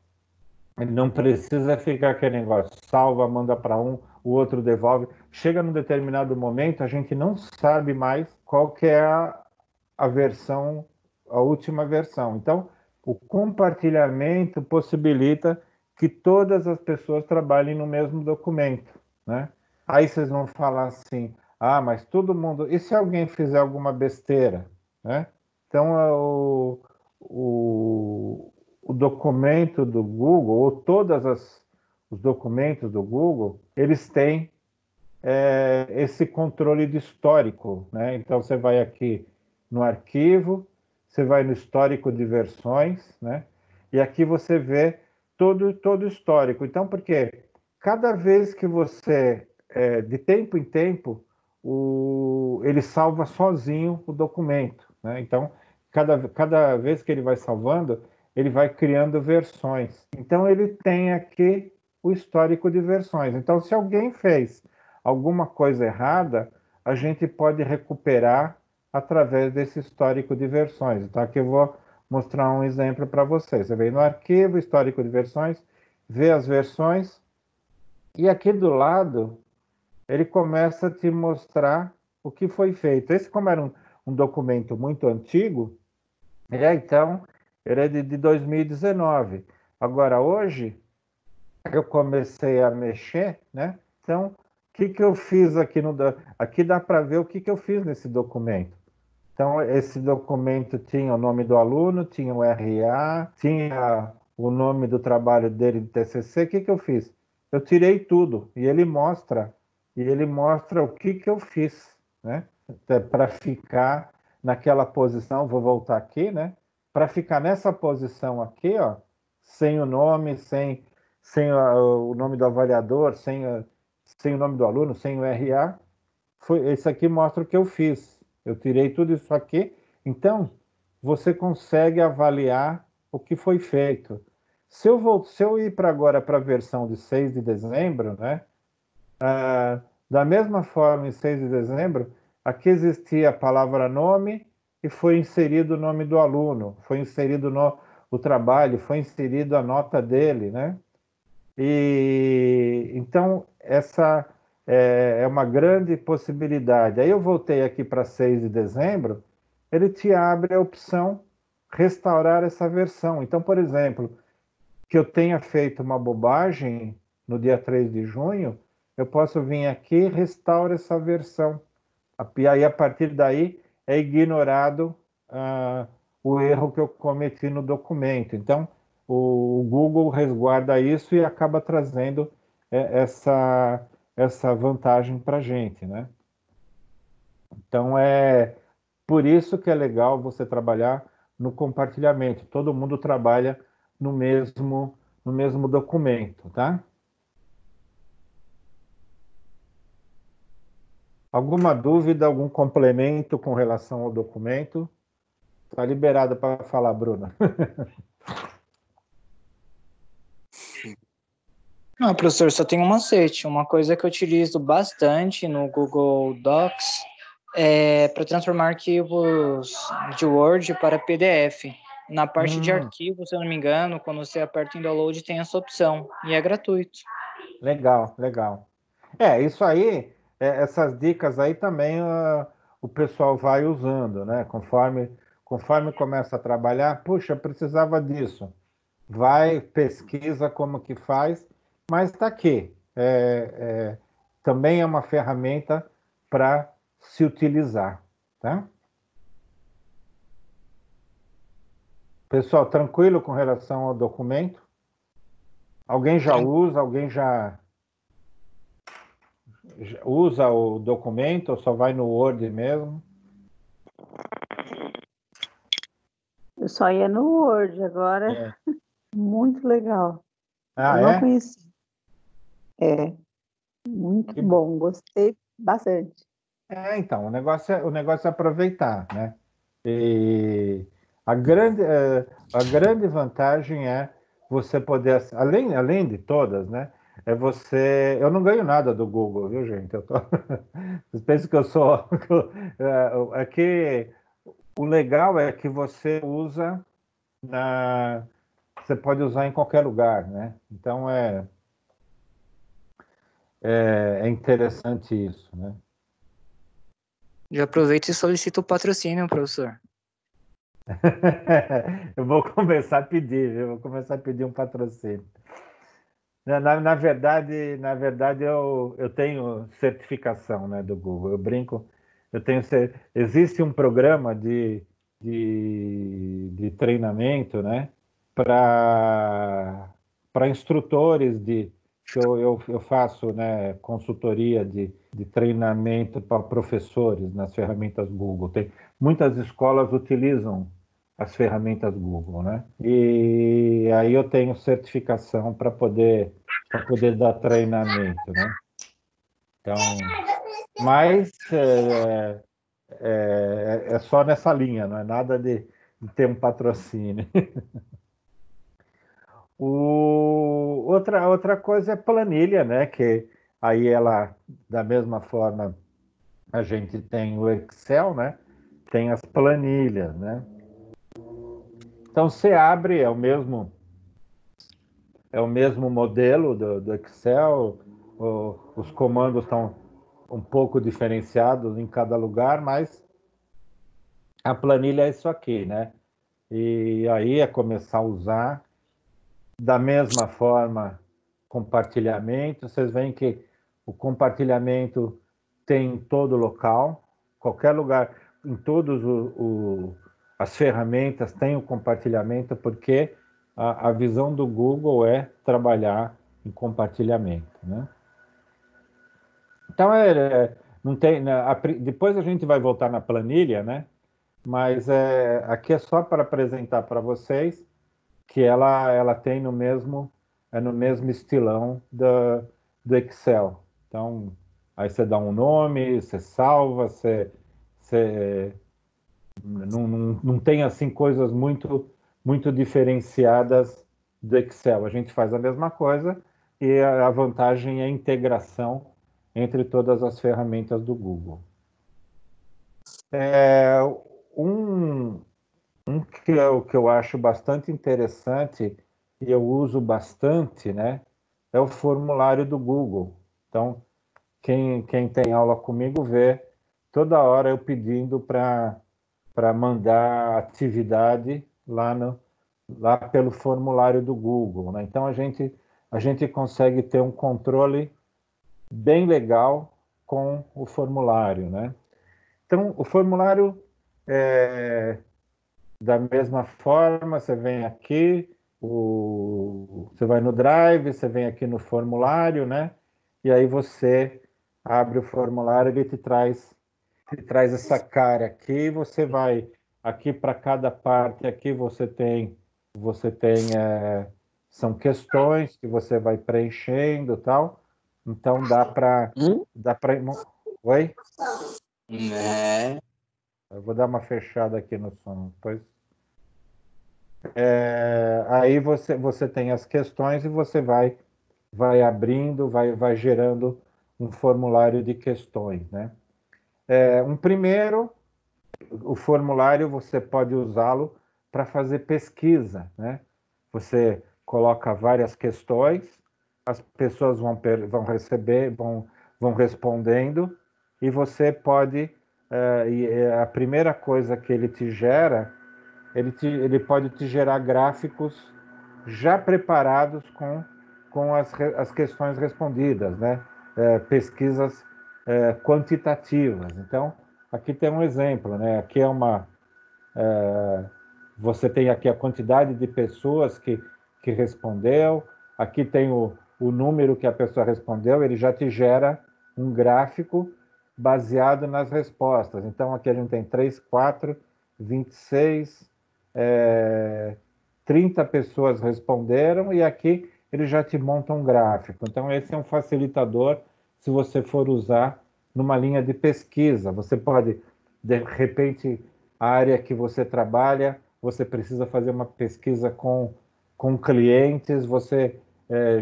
S1: não precisa ficar aquele negócio, salva, manda para um, o outro devolve. Chega num determinado momento, a gente não sabe mais qual que é a versão, a última versão. Então, o compartilhamento possibilita que todas as pessoas trabalhem no mesmo documento, né? Aí vocês vão falar assim, mas todo mundo... E se alguém fizer alguma besteira, né? Então, o documento do Google, ou os documentos do Google, eles têm esse controle de histórico, né? Então, você vai aqui no arquivo, você vai no histórico de versões, né? E aqui você vê todo o histórico. Então, porque cada vez que você, de tempo em tempo, ele salva sozinho o documento, né? Então, cada vez que ele vai salvando, ele vai criando versões. Então, ele tem aqui o histórico de versões. Então, se alguém fez alguma coisa errada, a gente pode recuperar através desse histórico de versões. Então, aqui eu vou mostrar um exemplo para vocês. Você vem no arquivo, histórico de versões, vê as versões, e aqui do lado, ele começa a te mostrar o que foi feito. Esse, como era um documento muito antigo, então, ele é de 2019. Agora, hoje, eu comecei a mexer, né? Então, o que eu fiz aqui aqui dá para ver o que eu fiz nesse documento. Então, esse documento tinha o nome do aluno, tinha o RA, tinha o nome do trabalho dele de TCC. O que eu fiz? Eu tirei tudo e ele mostra o que eu fiz, né? Para ficar naquela posição, vou voltar aqui, né? Para ficar nessa posição aqui, ó, sem o nome, sem o nome do avaliador, sem o nome do aluno, sem o RA, esse aqui mostra o que eu fiz. Eu tirei tudo isso aqui. Então, você consegue avaliar o que foi feito. Se eu ir agora para a versão de 6 de dezembro, né? Da mesma forma, em 6 de dezembro, aqui existia a palavra nome e foi inserido o nome do aluno, foi inserido o trabalho, foi inserido a nota dele, né? E então é uma grande possibilidade. Aí eu voltei aqui para 6 de dezembro, ele te abre a opção restaurar essa versão. Então, por exemplo, que eu tenha feito uma bobagem no dia 3 de junho, eu posso vir aqui e restaurar essa versão. E aí, a partir daí, é ignorado o erro que eu cometi no documento. Então, o Google resguarda isso e acaba trazendo essa vantagem para a gente, né? Então, é por isso que é legal você trabalhar no compartilhamento. Todo mundo trabalha no mesmo documento, tá? Alguma dúvida, algum complemento com relação ao documento? Está liberada para falar, Bruna.
S3: Não, professor, só tem um macete. Uma coisa que eu utilizo bastante no Google Docs é para transformar arquivos de Word para PDF. Na parte de arquivo, se eu não me engano, quando você aperta em download, tem essa opção. E é gratuito.
S1: Legal, legal. Isso aí, essas dicas aí também o pessoal vai usando, né? Conforme começa a trabalhar, puxa, precisava disso. Vai, pesquisa como que faz, mas está aqui. Também é uma ferramenta para se utilizar, tá? Pessoal, tranquilo com relação ao documento? Alguém já usa? Alguém já usa o documento ou só vai no Word mesmo?
S6: Eu só ia no Word, agora muito legal. Eu não conheci. Muito bom, gostei bastante.
S1: Então, o negócio é aproveitar, né? E a grande vantagem é você poder, além de todas, né? Eu não ganho nada do Google, viu, gente? Vocês pensam que eu sou. É que o legal é que você usa você pode usar em qualquer lugar, né? Então é interessante isso, né?
S3: Já aproveito e solicito o patrocínio, professor.
S1: Eu vou começar a pedir, viu? Vou começar a pedir um patrocínio. Na verdade eu tenho certificação, né, do Google. Eu brinco, existe um programa de treinamento, né, para instrutores que eu faço, né, consultoria de treinamento para professores nas ferramentas Google. Muitas escolas utilizam as ferramentas Google, né? E aí eu tenho certificação para poder dar treinamento, né? Então, mas é só nessa linha, não é nada de ter um patrocínio. Outra coisa é planilha, né? Que aí ela, da mesma forma, a gente tem o Excel, né? Tem as planilhas, né? Então você abre, é o mesmo modelo do Excel, os comandos estão um pouco diferenciados em cada lugar, mas a planilha é isso aqui, né? E aí é começar a usar da mesma forma compartilhamento. Vocês veem que o compartilhamento tem em todo local, qualquer lugar, em todos as ferramentas tem o compartilhamento, porque a visão do Google é trabalhar em compartilhamento, né? Então, não tem, né, depois a gente vai voltar na planilha, né? Mas aqui é só para apresentar para vocês que ela tem no mesmo estilão do Excel. Então, aí você dá um nome, você salva, você não tem assim coisas muito diferenciadas do Excel. A gente faz a mesma coisa e a vantagem é a integração entre todas as ferramentas do Google. Um que eu acho bastante interessante e eu uso bastante, né, é o formulário do Google. Então, quem tem aula comigo vê toda hora eu pedindo para mandar atividade lá pelo formulário do Google, né? Então a gente consegue ter um controle bem legal com o formulário, né? Então o formulário da mesma forma, você vem aqui, você vai no Drive, você vem aqui no formulário, né? E aí você abre o formulário, ele te traz essa cara aqui, você vai aqui para cada parte aqui são questões que você vai preenchendo, tal. Então dá para oi?
S5: Né?
S1: Eu vou dar uma fechada aqui no som, depois. Aí você tem as questões e você vai abrindo, vai gerando um formulário de questões, né? O formulário você pode usá-lo para fazer pesquisa, né? Você coloca várias questões, as pessoas vão receber, vão respondendo, e você pode, a primeira coisa que ele te gera, ele pode te gerar gráficos já preparados com as questões respondidas, né? Pesquisas quantitativas. Então, aqui tem um exemplo, né? Aqui você tem aqui a quantidade de pessoas que respondeu, aqui tem o número que a pessoa respondeu, ele já te gera um gráfico baseado nas respostas. Então, aqui a gente tem 3, 4, 26, 30 pessoas responderam, e aqui ele já te monta um gráfico. Então, esse é um facilitador se você for usar numa linha de pesquisa. Você pode, de repente, a área que você trabalha, você precisa fazer uma pesquisa com clientes, você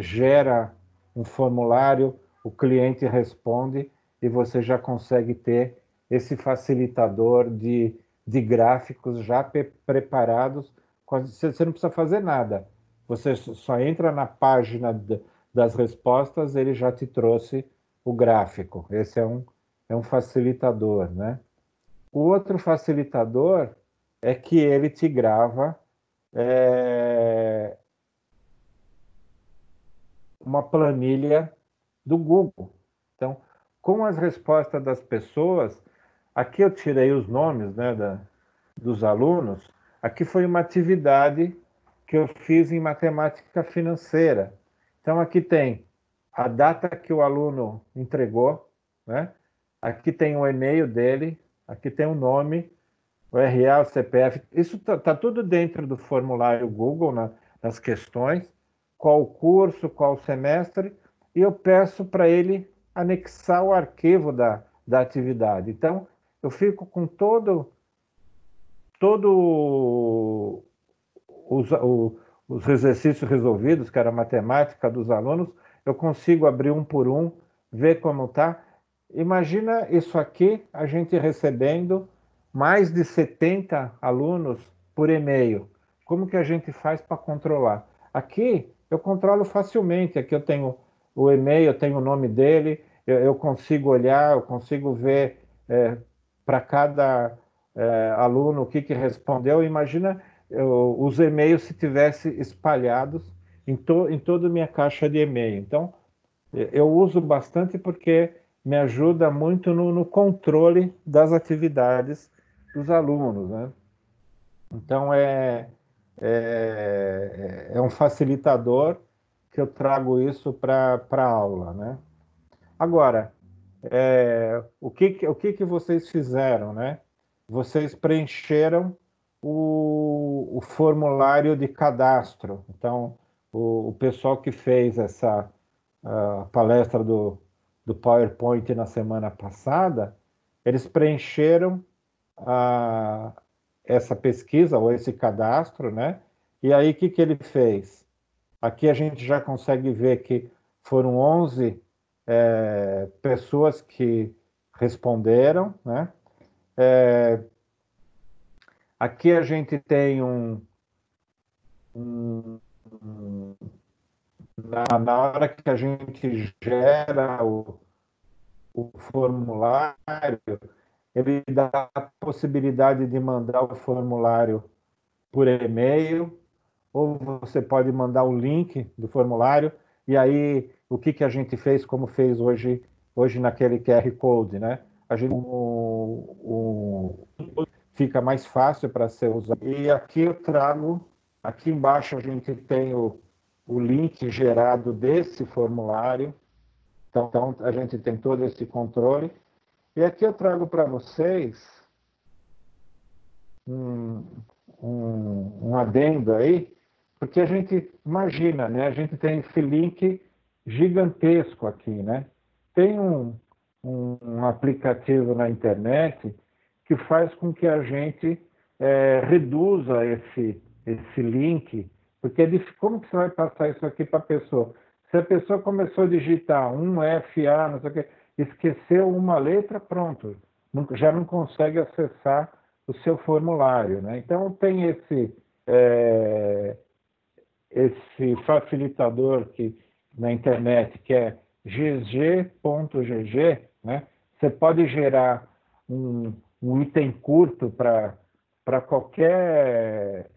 S1: gera um formulário, o cliente responde e você já consegue ter esse facilitador de gráficos já preparados. Você não precisa fazer nada. Você só entra na página das respostas, ele já te trouxe o gráfico. Esse é um facilitador, né? O outro facilitador é que ele te grava uma planilha do Google. Então, com as respostas das pessoas, aqui eu tirei os nomes, né, dos alunos. Aqui foi uma atividade que eu fiz em matemática financeira. Então, aqui tem a data que o aluno entregou, né? Aqui tem o e-mail dele, aqui tem o nome, o RA, o CPF. Isso está tudo dentro do formulário Google, nas questões. Qual o curso, qual o semestre, e eu peço para ele anexar o arquivo da atividade. Então, eu fico com todo os exercícios resolvidos, que era a matemática dos alunos, eu consigo abrir um por um, ver como está. Imagina isso aqui, a gente recebendo mais de 70 alunos por e-mail. Como que a gente faz para controlar? Aqui eu controlo facilmente. Aqui eu tenho o e-mail, eu tenho o nome dele, eu consigo olhar, eu consigo ver para cada aluno o que respondeu. Imagina os e-mails se tivesse espalhados em toda a minha caixa de e-mail. Então, eu uso bastante porque me ajuda muito no controle das atividades dos alunos, né? Então, é um facilitador que eu trago isso para a aula, né? Agora, o que vocês fizeram, né? Vocês preencheram o formulário de cadastro. Então, o pessoal que fez essa palestra do PowerPoint na semana passada, eles preencheram a, essa pesquisa ou esse cadastro, né? E aí, o que ele fez? Aqui a gente já consegue ver que foram 11 pessoas que responderam, né? Aqui a gente tem na hora que a gente gera o formulário, ele dá a possibilidade de mandar o formulário por e-mail, ou você pode mandar o link do formulário, e aí o que a gente fez, como fez hoje naquele QR Code, né? A gente, fica mais fácil para ser usado. E aqui eu trago, aqui embaixo a gente tem o link gerado desse formulário, então a gente tem todo esse controle. E aqui eu trago para vocês um adendo aí, porque a gente imagina, né? A gente tem esse link gigantesco aqui, né? Tem um aplicativo na internet que faz com que a gente reduza esse link, porque como que você vai passar isso aqui para a pessoa? Se a pessoa começou a digitar FA, não sei o quê, esqueceu uma letra, pronto, já não consegue acessar o seu formulário, né? Então tem esse facilitador na internet, que é gg.gg, né? Você pode gerar um item curto para qualquer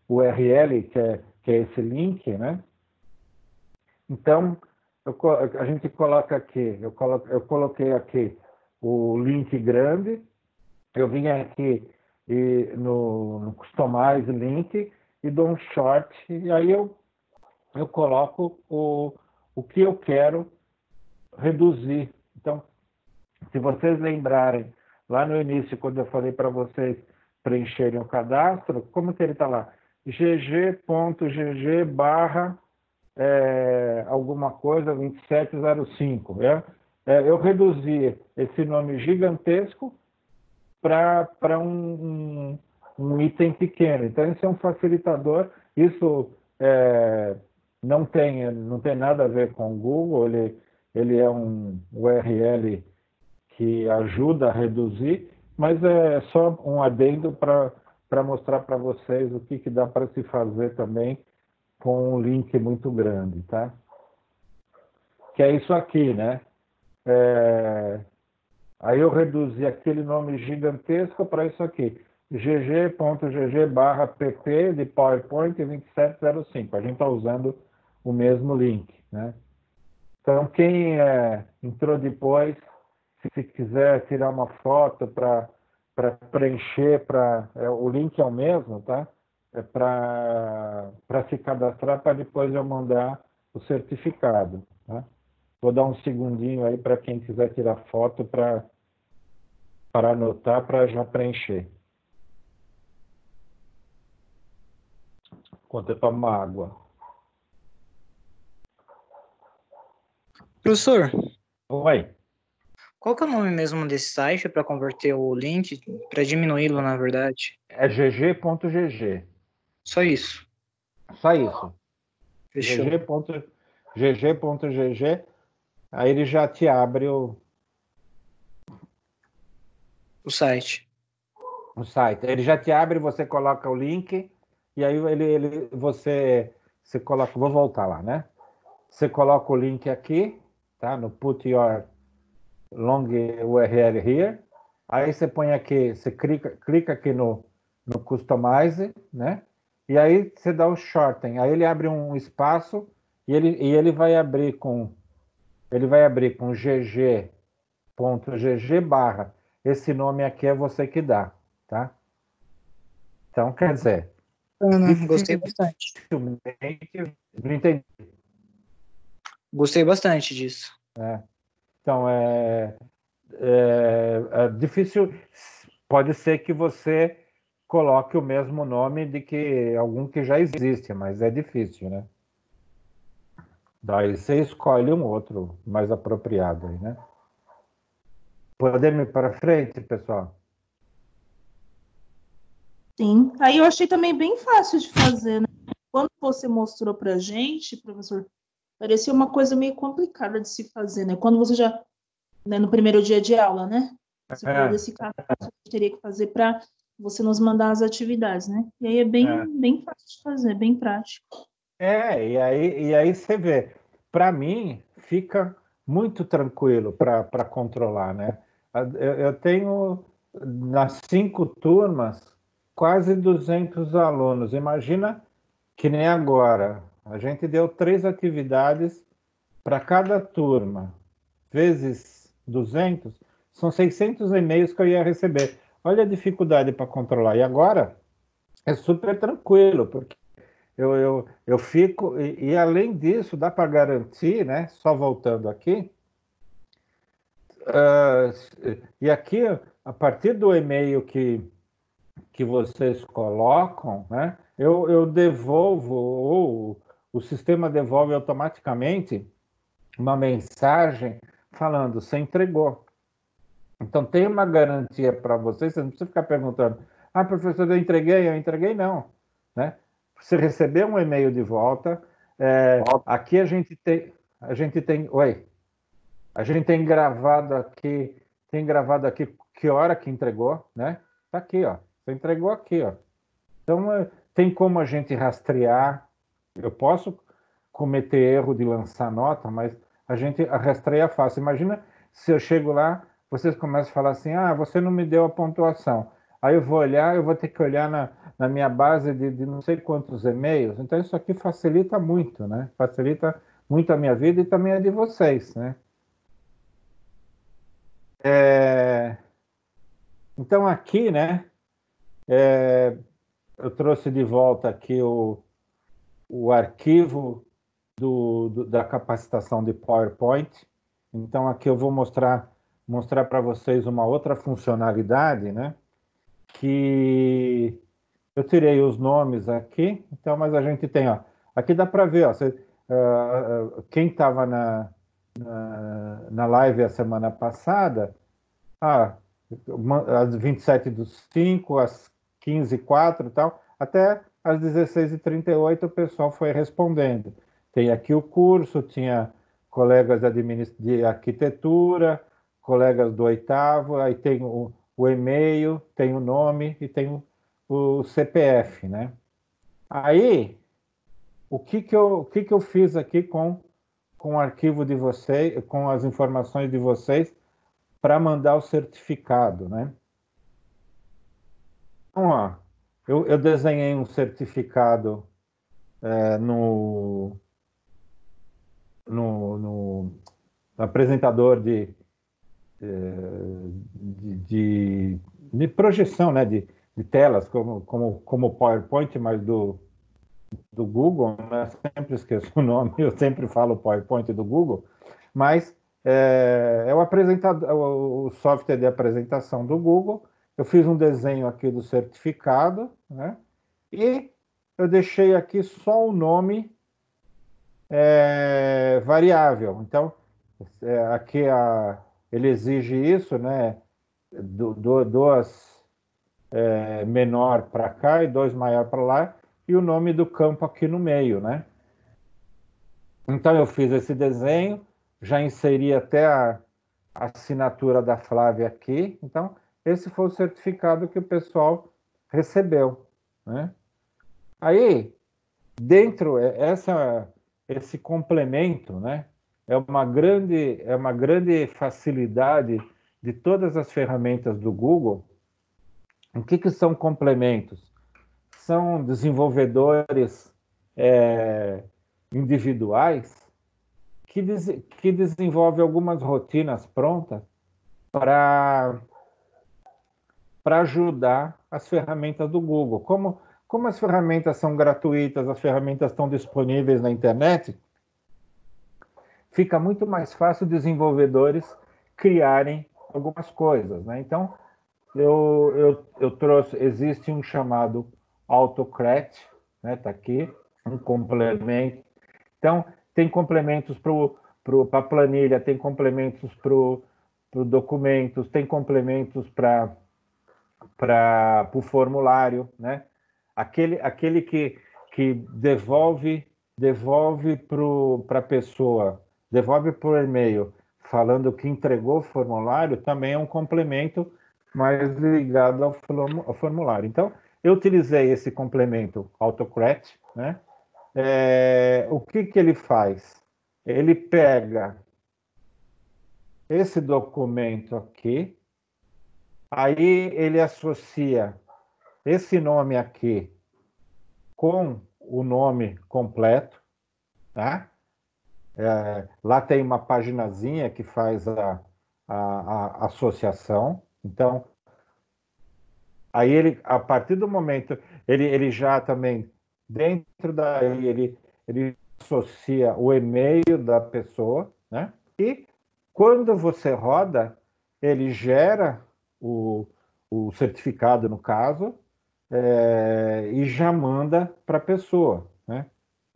S1: URL, que é esse link, né? Então, a gente coloca aqui, eu coloquei aqui o link grande, eu vim aqui no Customize Link e dou um short, e aí eu coloco o que eu quero reduzir. Então, se vocês lembrarem, lá no início, quando eu falei para vocês preencherem o cadastro, como que ele está lá? gg.gg barra alguma coisa 2705. Eu reduzi esse nome gigantesco para um item pequeno. Então, isso é um facilitador. Isso não tem nada a ver com o Google, ele é um URL que ajuda a reduzir, mas é só um adendo para mostrar para vocês o que dá para se fazer também com um link muito grande, tá? Que é isso aqui, né? Aí eu reduzi aquele nome gigantesco para isso aqui, gg.gg/pp de PowerPoint 2705. A gente está usando o mesmo link, né? Então, quem entrou depois, se quiser tirar uma foto para preencher, o link é o mesmo, tá? Para se cadastrar, para depois eu mandar o certificado, tá? Vou dar um segundinho aí para quem quiser tirar foto para anotar, para já preencher. Enquanto eu tomo uma água.
S3: Professor,
S1: Oi.
S3: qual que é o nome mesmo desse site para converter o link, para diminuí-lo, na verdade?
S1: É gg.gg.
S3: Só isso.
S1: Só isso.
S3: Fechou.
S1: gg.gg. Aí ele já te abre o
S3: site.
S1: O site. Ele já te abre, você coloca o link, e aí você coloca. Vou voltar lá, né? Você coloca o link aqui, tá? No Put Your Long URL Here. Aí você põe aqui, você clica aqui no Customize, né? E aí você dá o shorten. Aí ele abre um espaço e ele vai abrir com gg.gg barra. Esse nome aqui é você que dá, tá? Então, quer dizer...
S3: Gostei bastante.
S1: Não entendi.
S3: Gostei bastante disso.
S1: Então, é difícil. Pode ser que você coloque o mesmo nome de que algum que já existe, mas é difícil, né? Daí você escolhe um outro mais apropriado aí, né? Podemos ir para frente, pessoal?
S7: Sim. Aí eu achei também bem fácil de fazer, né? Quando você mostrou pra gente, professor, parecia uma coisa meio complicada de se fazer, né? Quando você já, né, no primeiro dia de aula, né? Você falou desse caso que você teria que fazer para você nos mandar as atividades, né? E aí é bem fácil de fazer, bem prático.
S1: E aí você vê, para mim fica muito tranquilo para controlar, né? Eu tenho, nas 5 turmas, quase 200 alunos. Imagina que nem agora. A gente deu 3 atividades para cada turma, vezes 200, são 600 e-mails que eu ia receber. Olha a dificuldade para controlar. E agora é super tranquilo, porque eu fico... E além disso, dá para garantir, né? Só voltando aqui... e aqui, a partir do e-mail que vocês colocam, né? Eu devolvo, ou o sistema devolve automaticamente uma mensagem falando, você entregou. Então, tem uma garantia para vocês, você não precisa ficar perguntando, professor, eu entreguei não. Né? Você recebeu um e-mail de volta, aqui a gente tem, oi, a gente tem gravado aqui que hora que entregou, né? Tá aqui, ó, você entregou aqui, ó. Então, tem como a gente rastrear, eu posso cometer erro de lançar nota, mas a gente rastreia fácil. Imagina se eu chego lá, vocês começam a falar assim, você não me deu a pontuação. Aí eu vou olhar, eu vou ter que olhar na minha base de não sei quantos e-mails. Então isso aqui facilita muito, né? Facilita muito a minha vida e também a de vocês, né? Então aqui, né? Eu trouxe de volta aqui o arquivo da capacitação de PowerPoint. Então, aqui eu vou mostrar para vocês uma outra funcionalidade, né? Que eu tirei os nomes aqui, então, mas a gente tem, ó, aqui dá para ver, ó, quem estava na live a semana passada, às 27h05, às 15h04 e tal, até às 16h38 o pessoal foi respondendo. Tem aqui o curso, tinha colegas de arquitetura, colegas do 8º, aí tem o e-mail, tem o nome e tem o CPF, né? Aí, o que eu fiz aqui com o arquivo de vocês, com as informações de vocês, para mandar o certificado, né? Então, ó, eu desenhei um certificado no apresentador de projeção, né, de telas, como PowerPoint, mas do Google, né? Sempre esqueço o nome, eu sempre falo PowerPoint do Google, mas é o software de apresentação do Google. Eu fiz um desenho aqui do certificado, né? E eu deixei aqui só o nome variável. Então, aqui ele exige isso, né? Duas menor para cá e 2 maior para lá, e o nome do campo aqui no meio, né? Então, eu fiz esse desenho, já inseri até a assinatura da Flávia aqui. Então, esse foi o certificado que o pessoal recebeu, né? Aí, dentro, esse complemento, né, é uma grande facilidade de todas as ferramentas do Google. O que são complementos? São desenvolvedores individuais que desenvolvem algumas rotinas prontas para ajudar as ferramentas do Google. Como as ferramentas são gratuitas, as ferramentas estão disponíveis na internet, fica muito mais fácil desenvolvedores criarem algumas coisas, né? Então, eu trouxe, existe um chamado Autocrat, né? Tá aqui, um complemento. Então, tem complementos para a planilha, tem complementos para documentos, tem complementos para o formulário, né? Aquele que devolve para a pessoa, devolve por e-mail, falando que entregou o formulário, também é um complemento mais ligado ao formulário. Então, eu utilizei esse complemento Autocrat, né? O que ele faz? Ele pega esse documento aqui, aí ele associa esse nome aqui com o nome completo, tá? Lá tem uma paginazinha que faz a associação. Então, aí ele, a partir do momento, ele já também, dentro daí, ele associa o e-mail da pessoa, né? E quando você roda, ele gera o certificado, no caso, e já manda para a pessoa, né?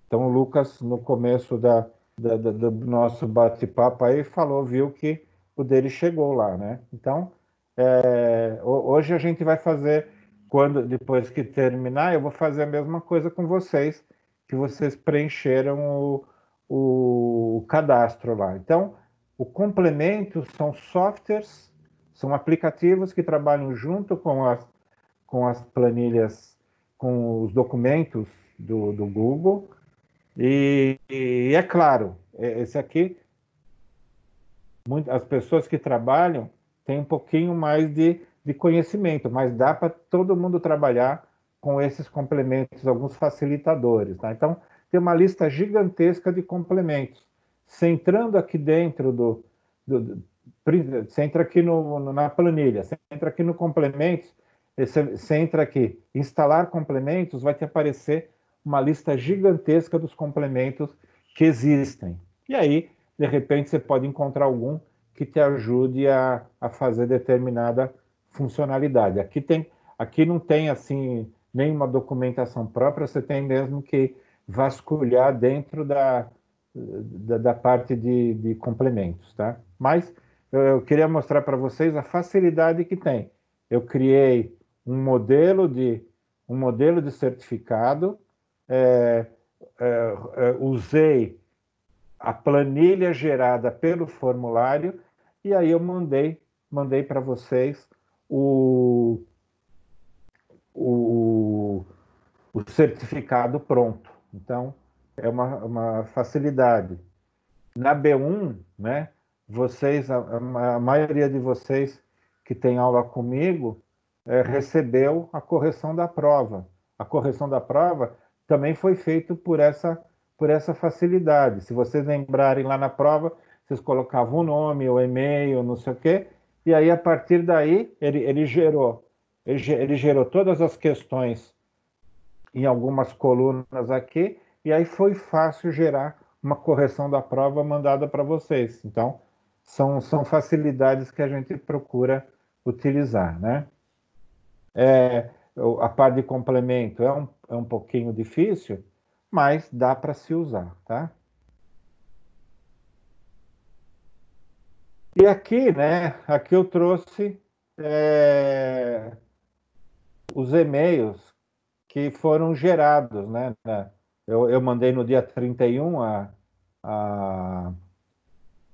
S1: Então, o Lucas, no começo do nosso bate-papo aí, viu que o dele chegou lá, né? Então, hoje a gente vai fazer, depois que terminar, eu vou fazer a mesma coisa com vocês, que vocês preencheram o cadastro lá. Então, o complemento são softwares, são aplicativos que trabalham junto com as planilhas, com os documentos do Google. E é claro, esse aqui, as pessoas que trabalham têm um pouquinho mais de conhecimento, mas dá para todo mundo trabalhar com esses complementos, alguns facilitadores, tá? Então, tem uma lista gigantesca de complementos. Você entrando aqui dentro você entra aqui na planilha, você entra aqui no complementos, você entra aqui, instalar complementos, vai te aparecer uma lista gigantesca dos complementos que existem. E aí, de repente, você pode encontrar algum que te ajude a fazer determinada funcionalidade. Aqui não tem assim nenhuma documentação própria, você tem mesmo que vasculhar dentro da parte de complementos, tá? Mas eu queria mostrar para vocês a facilidade que tem. Eu criei um modelo de certificado, usei a planilha gerada pelo formulário e aí eu mandei para vocês o certificado pronto. Então, é uma facilidade. Na B1, né, a maioria de vocês que tem aula comigo recebeu a correção da prova. A correção da prova também foi feita por essa facilidade. Se vocês lembrarem lá na prova, vocês colocavam o nome, o e-mail, não sei o quê, e aí, a partir daí, ele gerou todas as questões em algumas colunas aqui, e aí foi fácil gerar uma correção da prova mandada para vocês. Então, são facilidades que a gente procura utilizar, né? A parte de complemento é um pouquinho difícil, mas dá para se usar, tá? E aqui, né? Aqui eu trouxe os e-mails que foram gerados, né? Eu mandei no dia 31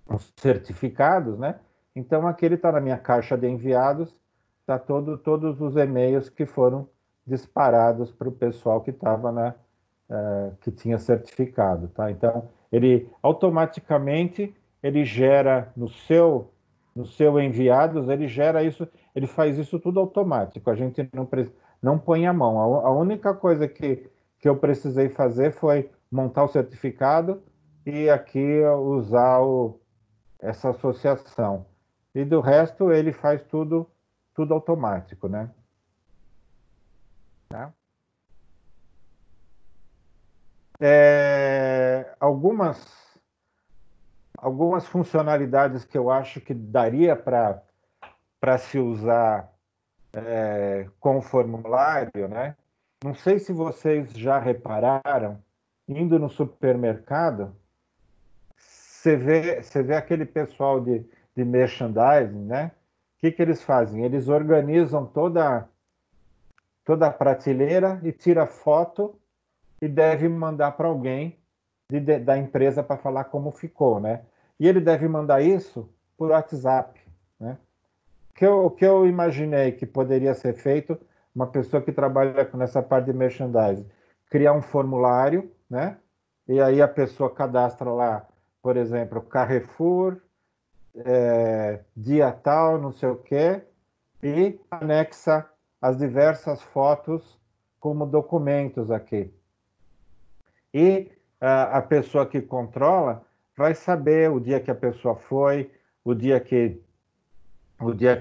S1: os certificados, né? Então, aqui ele está na minha caixa de enviados, está todos os e-mails que foram disparados para o pessoal que estava que tinha certificado, tá? Então, ele automaticamente gera no seu enviados, ele gera isso, ele faz isso tudo automático. A gente não põe a mão. A única coisa que eu precisei fazer foi montar o certificado e aqui usar essa associação. E do resto ele faz tudo automático, né? Tá? Algumas funcionalidades que eu acho que daria para se usar com o formulário, né? Não sei se vocês já repararam, indo no supermercado, você vê aquele pessoal de merchandising, né? O que eles fazem? Eles organizam toda a prateleira e tira foto e deve mandar para alguém da empresa para falar como ficou, né? E ele deve mandar isso por WhatsApp, né? O que eu imaginei que poderia ser feito, uma pessoa que trabalha nessa parte de merchandising, criar um formulário, né? E aí a pessoa cadastra lá, por exemplo, Carrefour, dia tal, não sei o quê, e anexa as diversas fotos como documentos aqui. E a pessoa que controla vai saber o dia que a pessoa foi, o dia que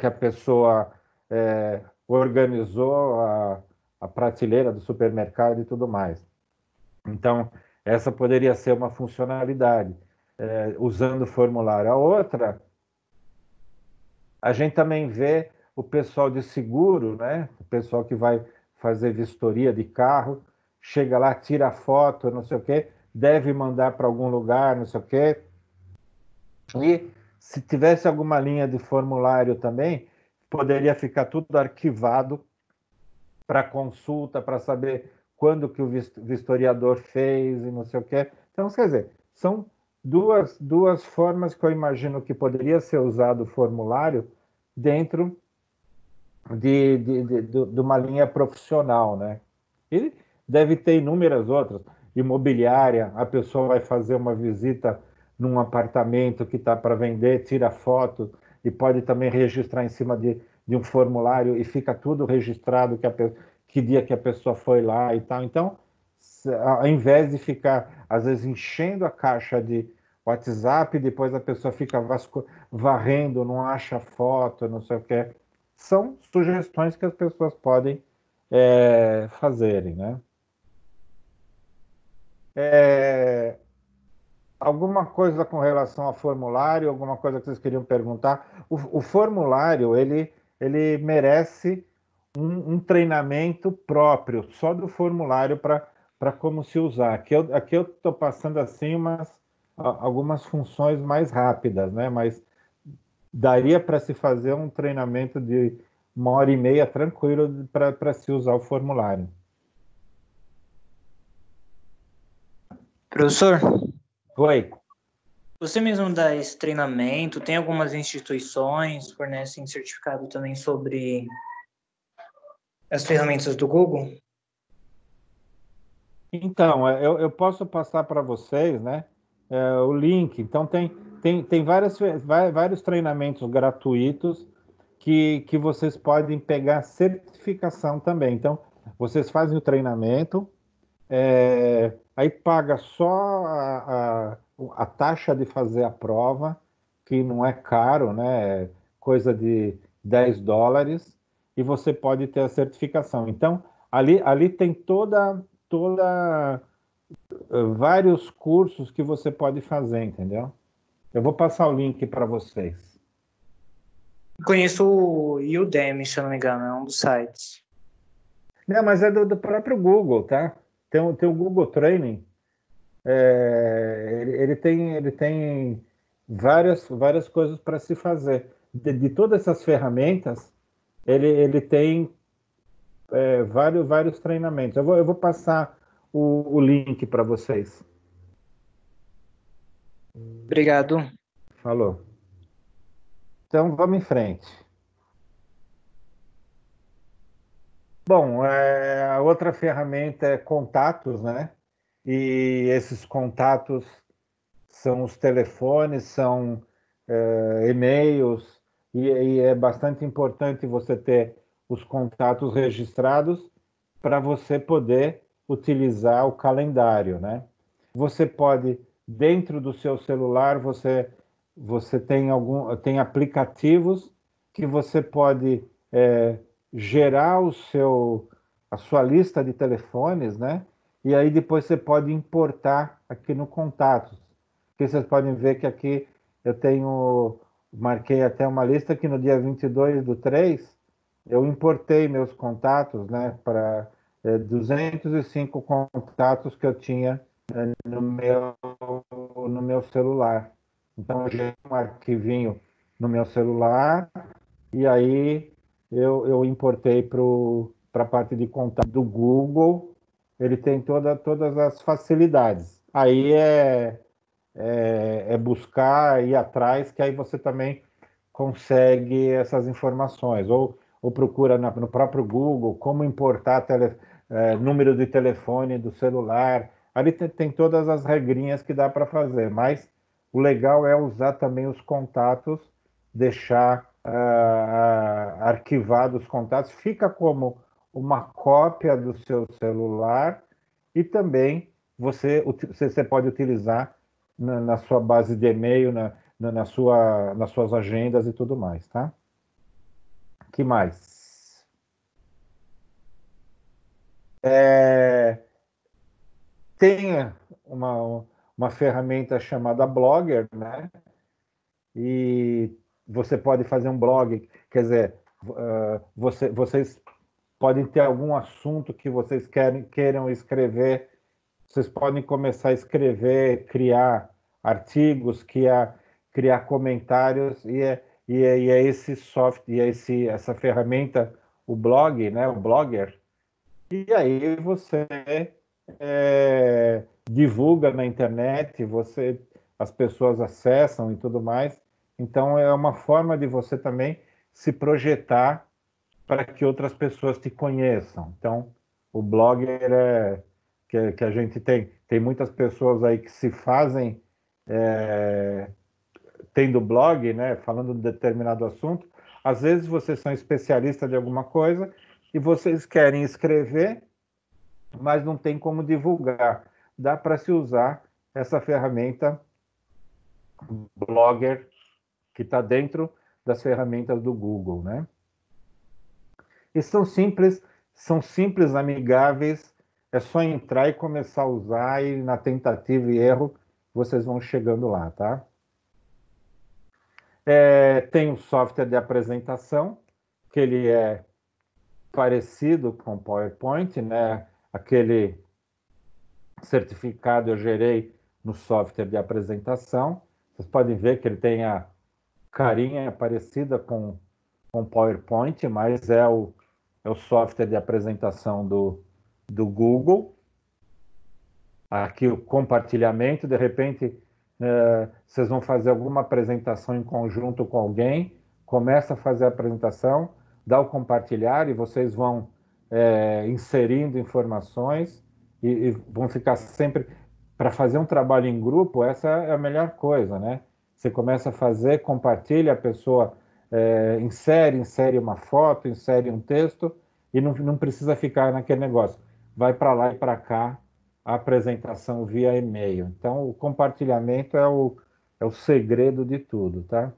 S1: a pessoa organizou a prateleira do supermercado e tudo mais. Então, essa poderia ser uma funcionalidade, usando o formulário. A outra, a gente também vê o pessoal de seguro, né? O pessoal que vai fazer vistoria de carro, chega lá, tira foto, não sei o quê, deve mandar para algum lugar, não sei o quê. E se tivesse alguma linha de formulário também, poderia ficar tudo arquivado para consulta, para saber quando que o vistoriador fez e não sei o quê. Então, quer dizer, são duas formas que eu imagino que poderia ser usado o formulário dentro de uma linha profissional, né? E deve ter inúmeras outras. Imobiliária, a pessoa vai fazer uma visita num apartamento que está para vender, tira foto e pode também registrar em cima de um formulário e fica tudo registrado que dia que a pessoa foi lá e tal. Então, ao invés de ficar, às vezes, enchendo a caixa de WhatsApp, depois a pessoa fica varrendo, não acha foto, não sei o que. São sugestões que as pessoas podem fazerem, né? Alguma coisa com relação ao formulário, alguma coisa que vocês queriam perguntar? O formulário, ele merece um treinamento próprio, só do formulário para como se usar. Aqui eu estou passando assim algumas funções mais rápidas, né? Mas daria para se fazer um treinamento de 1h30 tranquilo para se usar o formulário.
S3: Professor,
S1: Oi.
S3: você mesmo dá esse treinamento? Tem algumas instituições que fornecem certificado também sobre as ferramentas do Google?
S1: Então, eu posso passar para vocês, né, o link. Então, tem vários treinamentos gratuitos que vocês podem pegar certificação também. Então, vocês fazem o treinamento, aí paga só a taxa de fazer a prova, que não é caro, né? É coisa de $10, e você pode ter a certificação. Então, ali tem vários cursos que você pode fazer, entendeu? Eu vou passar o link para vocês.
S3: Conheço o Udemy, se eu não me engano, é um dos sites.
S1: Não, mas é do próprio Google, tá? Tem o Google Training. Ele tem várias coisas para se fazer. De todas essas ferramentas, ele tem vários treinamentos. Eu vou passar o link para vocês.
S3: Obrigado.
S1: Falou. Então, vamos em frente. Bom, a outra ferramenta é contatos, né? E esses contatos são os telefones, são e-mails, e é bastante importante você ter os contatos registrados para você poder utilizar o calendário, né? Você pode, dentro do seu celular, você tem aplicativos que você pode gerar a sua lista de telefones, né? E aí depois você pode importar aqui no Contatos. Aqui vocês podem ver que aqui eu marquei até uma lista que no dia 22/3 eu importei meus contatos, né, para 205 contatos que eu tinha no meu celular. Então, eu gerei um arquivinho no meu celular e aí eu importei para a parte de contato do Google. Ele tem todas as facilidades. Aí é buscar, ir atrás, que aí você também consegue essas informações. Ou procura no próprio Google como importar número de telefone do celular. Ali tem todas as regrinhas que dá para fazer, mas o legal é usar também os contatos, deixar arquivados os contatos, fica como uma cópia do seu celular e também você pode utilizar na sua base de e-mail, nas suas agendas e tudo mais, tá? Que mais? Tem uma ferramenta chamada Blogger, né? E você pode fazer um blog, quer dizer, vocês podem ter algum assunto que vocês queiram escrever, vocês podem começar a escrever, criar artigos, criar comentários, e é esse software, essa ferramenta, o blog, né, o Blogger, e aí você divulga na internet, as pessoas acessam e tudo mais. Então, é uma forma de você também se projetar para que outras pessoas te conheçam. Então, o Blogger que a gente tem muitas pessoas aí que se fazem tendo blog, né, falando de determinado assunto. Às vezes vocês são especialistas de alguma coisa e vocês querem escrever, mas não tem como divulgar. Dá para se usar essa ferramenta Blogger, que está dentro das ferramentas do Google, né? E são simples, amigáveis, é só entrar e começar a usar, e na tentativa e erro vocês vão chegando lá, tá? Tem um software de apresentação, que ele é parecido com o PowerPoint, né? Aquele certificado eu gerei no software de apresentação. Vocês podem ver que ele tem a carinha parecida com o PowerPoint, mas é o software de apresentação do Google. Aqui o compartilhamento, de repente vocês vão fazer alguma apresentação em conjunto com alguém, começa a fazer a apresentação, dá o compartilhar e vocês vão inserindo informações e vão ficar sempre... Para fazer um trabalho em grupo, essa é a melhor coisa, né? Você começa a fazer, compartilha, a pessoa insere uma foto, insere um texto e não precisa ficar naquele negócio. Vai para lá e para cá a apresentação via e-mail. Então, o compartilhamento é o segredo de tudo, tá?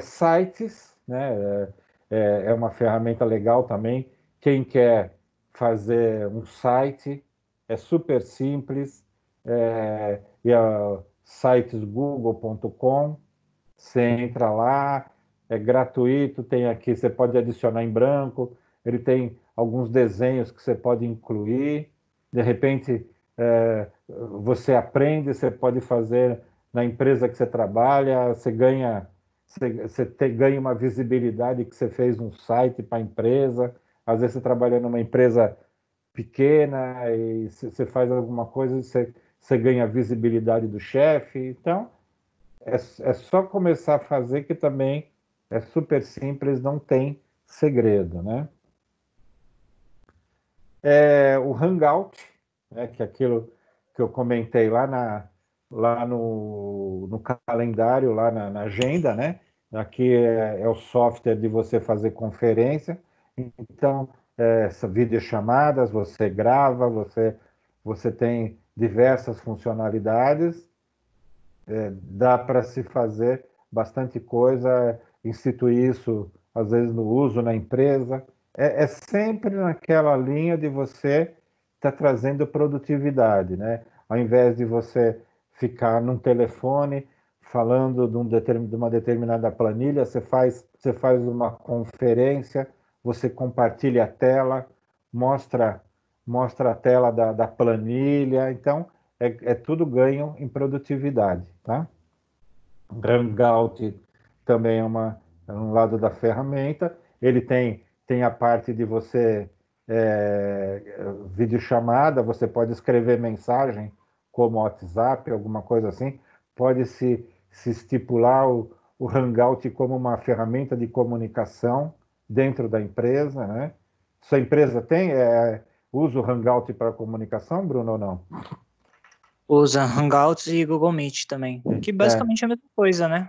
S1: Sites, né? É uma ferramenta legal também. Quem quer fazer um site, é super simples, sitesgoogle.com, você entra lá, é gratuito, tem aqui, você pode adicionar em branco, ele tem alguns desenhos que você pode incluir, de repente você aprende, você pode fazer na empresa que você trabalha, você ganha uma visibilidade que você fez um site para a empresa, às vezes você trabalha numa empresa pequena e você faz alguma coisa e você ganha a visibilidade do chefe. Então, é só começar a fazer, que também é super simples, não tem segredo, né? O Hangout, né, que é aquilo que eu comentei lá no calendário, lá na agenda, né? Aqui é o software de você fazer conferência. Então, videochamadas, você grava, você tem diversas funcionalidades, dá para se fazer bastante coisa, instituir isso, às vezes, no uso na empresa. É sempre naquela linha de você estar trazendo produtividade, né? Ao invés de você ficar num telefone falando de uma determinada planilha, você faz uma conferência, você compartilha a tela, mostra a tela da planilha. Então, é tudo ganho em produtividade, tá? Hangout também é um lado da ferramenta. Ele tem a parte de você videochamada, você pode escrever mensagem como WhatsApp, alguma coisa assim. Pode se estipular o Hangout como uma ferramenta de comunicação dentro da empresa, né? Sua empresa usa o Hangout para comunicação, Bruno, ou não?
S3: Usa Hangouts e Google Meet também, que basicamente é a mesma coisa, né?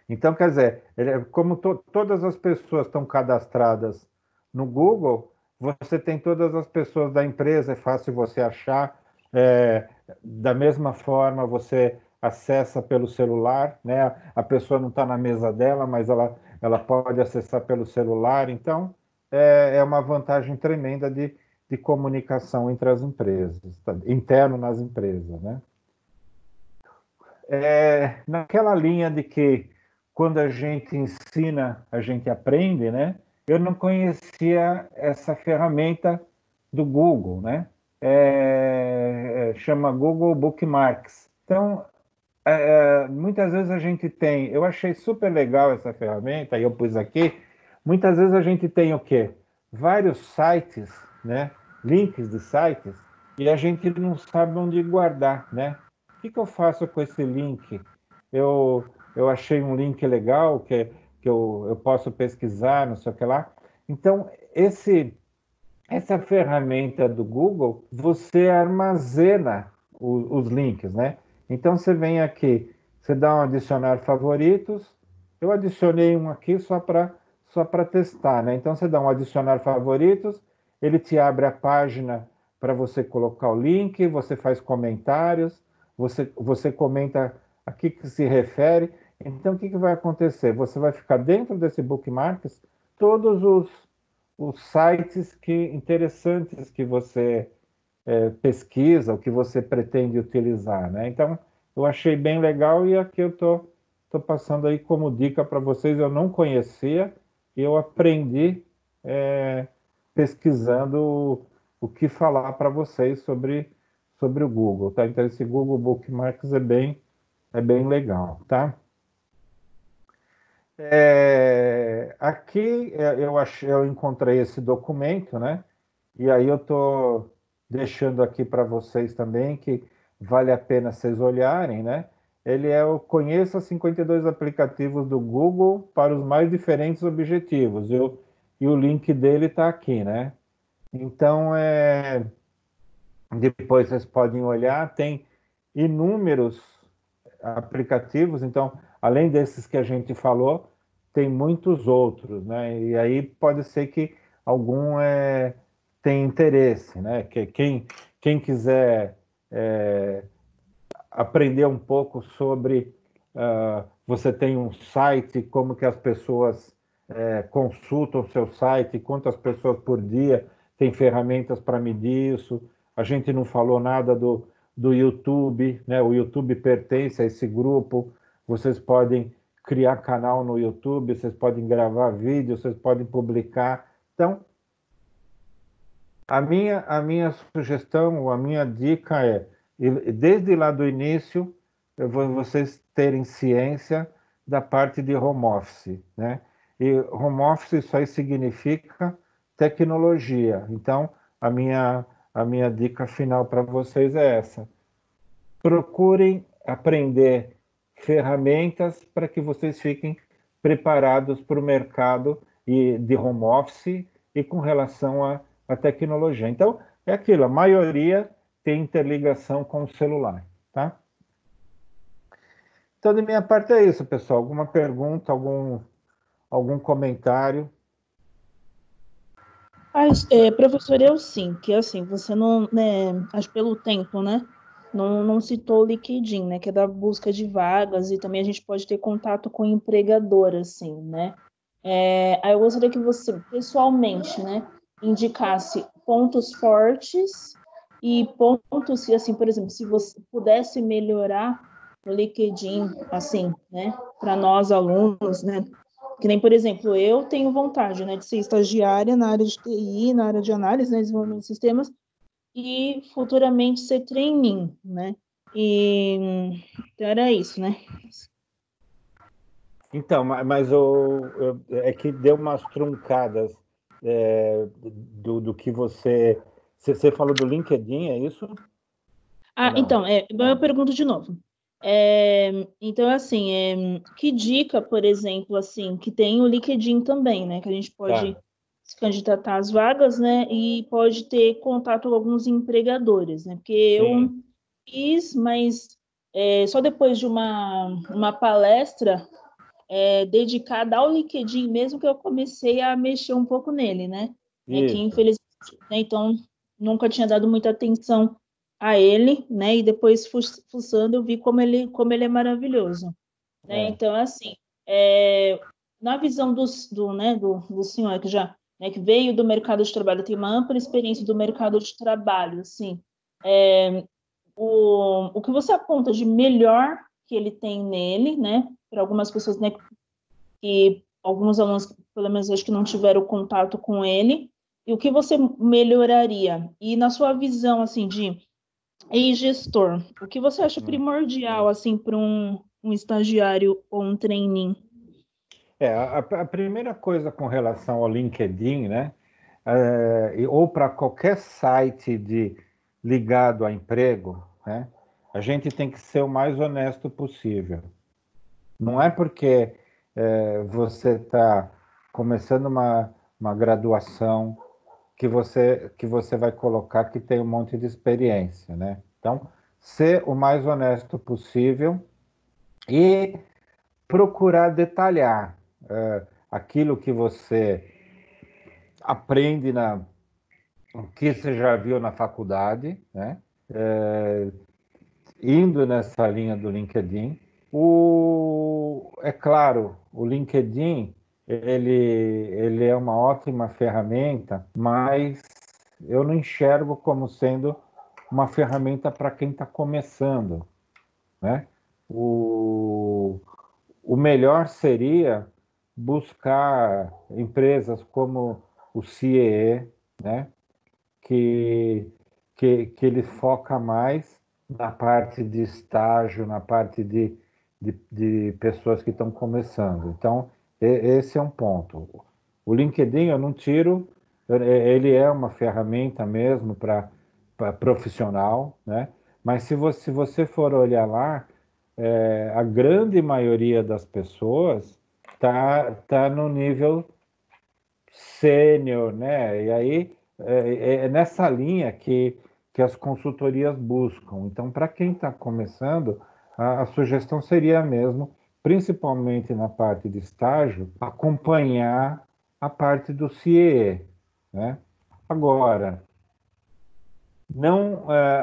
S1: Então, quer dizer, como todas as pessoas estão cadastradas no Google, você tem todas as pessoas da empresa, é fácil você achar. Da mesma forma, você acessa pelo celular, né? A pessoa não está na mesa dela, mas ela pode acessar pelo celular. Então, é uma vantagem tremenda de comunicação entre as empresas, interno nas empresas, né? Naquela linha de que quando a gente ensina, a gente aprende, né? Eu não conhecia essa ferramenta do Google, né? Chama Google Bookmarks. Então, muitas vezes a gente tem, eu achei super legal essa ferramenta, e eu pus aqui, muitas vezes a gente tem o quê? Vários sites, né? Links de sites, e a gente não sabe onde guardar, né? O que eu faço com esse link? Eu achei um link legal que eu posso pesquisar, não sei o que lá. Então, essa ferramenta do Google, você armazena os links, né? Então, você vem aqui, você dá um adicionar favoritos. Eu adicionei um aqui só para testar, né? Então, você dá um adicionar favoritos, ele te abre a página para você colocar o link, você faz comentários, você comenta a que se refere. Então, o que vai acontecer? Você vai ficar dentro desse bookmarks todos os sites interessantes que você pesquisa, o que você pretende utilizar, né? Então, eu achei bem legal e aqui eu tô passando aí como dica para vocês. Eu não conhecia e eu aprendi pesquisando o que falar para vocês sobre o Google, tá? Então, esse Google Bookmarks é bem legal, tá? Aqui eu encontrei esse documento, né? E aí eu estou deixando aqui para vocês também, que vale a pena vocês olharem, né? Ele o Conheça 52 aplicativos do Google para os mais diferentes objetivos. E o link dele está aqui, né? Então, depois vocês podem olhar, tem inúmeros aplicativos. Então, além desses que a gente falou, tem muitos outros, né? E aí pode ser que algum tenha interesse, né? Que quem quiser aprender um pouco sobre você tem um site, como que as pessoas consultam o seu site, quantas pessoas por dia, tem ferramentas para medir isso. A gente não falou nada do YouTube, né? O YouTube pertence a esse grupo. Vocês podem criar canal no YouTube, vocês podem gravar vídeo, vocês podem publicar. Então, a minha sugestão, a minha dica desde lá do início, vocês terem ciência da parte de home office, né? E home office isso aí significa tecnologia. Então, a minha dica final para vocês é essa. Procurem aprender ferramentas para que vocês fiquem preparados para o mercado de home office e com relação à tecnologia. Então, é aquilo, a maioria tem interligação com o celular, tá? Então, de minha parte é isso, pessoal. Alguma pergunta, algum comentário?
S7: Professor, eu sim, que assim, você não, né, acho pelo tempo, né, não citou o LinkedIn, né, que é da busca de vagas, e também a gente pode ter contato com o empregador, assim, né. Aí eu gostaria que você, pessoalmente, né, indicasse pontos fortes e pontos que, assim, por exemplo, se você pudesse melhorar o LinkedIn, assim, né, para nós alunos, né, que nem, por exemplo, eu tenho vontade, né, de ser estagiária na área de TI, na área de análise, né, desenvolvimento de sistemas, e futuramente ser trainee, né? Então era isso, né?
S1: Então, mas é que deu umas truncadas do que você falou do LinkedIn, é isso?
S7: Então, eu pergunto de novo. Então, assim, que dica, por exemplo, assim, que tem o LinkedIn também, né? Que a gente pode se candidatar às vagas, né? E pode ter contato com alguns empregadores, né? Porque fiz, mas só depois de uma palestra dedicada ao LinkedIn mesmo que eu comecei a mexer um pouco nele, né? Que
S1: Isso.
S7: infelizmente, né, então nunca tinha dado muita atenção a ele, né? E depois fuçando eu vi como ele é maravilhoso, né? Então assim, na visão do senhor que já, né, que veio do mercado de trabalho, tem uma ampla experiência do mercado de trabalho, assim, o que você aponta de melhor que ele tem nele, né? Para algumas pessoas, né, que alguns alunos, pelo menos, acho que não tiveram contato com ele, e o que você melhoraria? E na sua visão, assim, de gestor, o que você acha primordial, assim, para um estagiário ou um trainee?
S1: A primeira coisa com relação ao LinkedIn, né? Ou para qualquer site ligado a emprego, né? A gente tem que ser o mais honesto possível. Não é porque você está começando uma graduação que você vai colocar que tem um monte de experiência, né? Então, ser o mais honesto possível e procurar detalhar aquilo que você aprende o que você já viu na faculdade, né? Indo nessa linha do LinkedIn. É claro, o LinkedIn ele é uma ótima ferramenta, mas eu não enxergo como sendo uma ferramenta para quem está começando, né? O melhor seria buscar empresas como o CIEE, né? que ele foca mais na parte de estágio, na parte de pessoas que estão começando. Então, esse é um ponto. O LinkedIn eu não tiro, ele é uma ferramenta mesmo para profissional, né? Mas se você for olhar lá, a grande maioria das pessoas tá no nível sênior, né? E aí é nessa linha que as consultorias buscam. Então, para quem está começando, a sugestão seria mesmo, principalmente na parte de estágio, acompanhar a parte do CIE, né? Agora,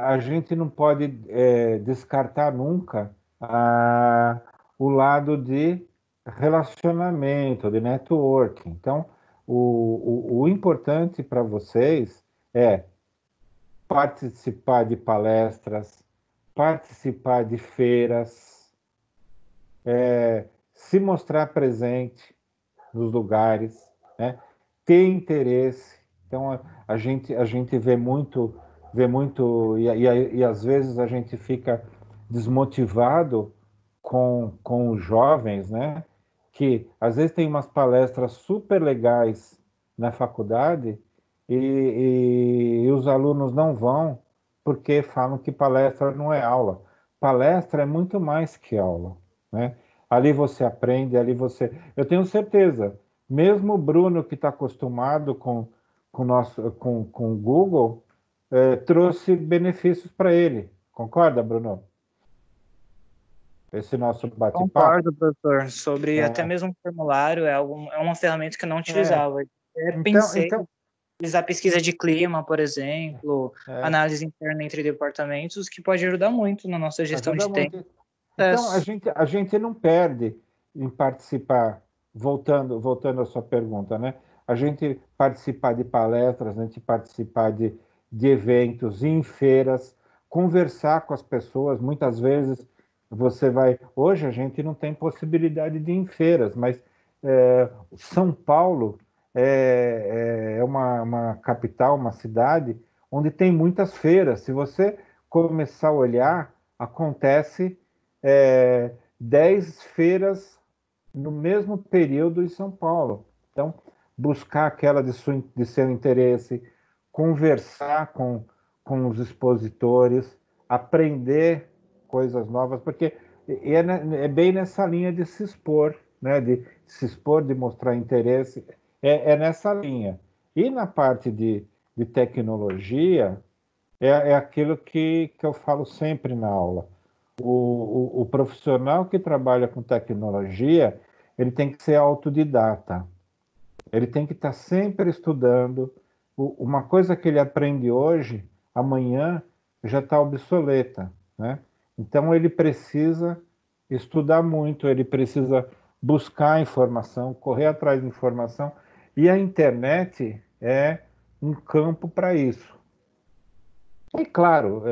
S1: a gente não pode descartar nunca o lado de relacionamento, de networking. Então, o importante para vocês é participar de palestras, participar de feiras, se mostrar presente nos lugares, né? Ter interesse. Então, a gente vê muito e às vezes a gente fica desmotivado com os jovens, né? Que às vezes tem umas palestras super legais na faculdade e os alunos não vão porque falam que palestra não é aula. Palestra é muito mais que aula, né? Ali você aprende, ali você... Eu tenho certeza, mesmo o Bruno que está acostumado com o Google, trouxe benefícios para ele. Concorda, Bruno? Esse nosso bate-papo.
S3: Concordo, professor. Sobre até mesmo um formulário, é uma ferramenta que eu não utilizava. Pensei em utilizar pesquisa de clima, por exemplo, análise interna entre departamentos, que pode ajudar muito na nossa gestão de tempo.
S1: Então, a gente não perde em participar, voltando à sua pergunta, né? A gente participar de palestras, a gente participar de eventos, em feiras, conversar com as pessoas. Muitas vezes você vai... Hoje a gente não tem possibilidade de ir em feiras, mas São Paulo é uma capital, uma cidade, onde tem muitas feiras. Se você começar a olhar, acontece 10 feiras no mesmo período em São Paulo. Então, buscar aquela de seu interesse, conversar com os expositores, aprender coisas novas, porque é bem nessa linha de se expor, né? De se expor, de mostrar interesse, é nessa linha. E na parte de tecnologia, é aquilo que eu falo sempre na aula. O profissional que trabalha com tecnologia, ele tem que ser autodidata. Ele tem que estar sempre estudando. Uma coisa que ele aprende hoje, amanhã já está obsoleta, né? Então ele precisa estudar muito, ele precisa buscar informação, correr atrás de informação, e a internet é um campo para isso. E claro,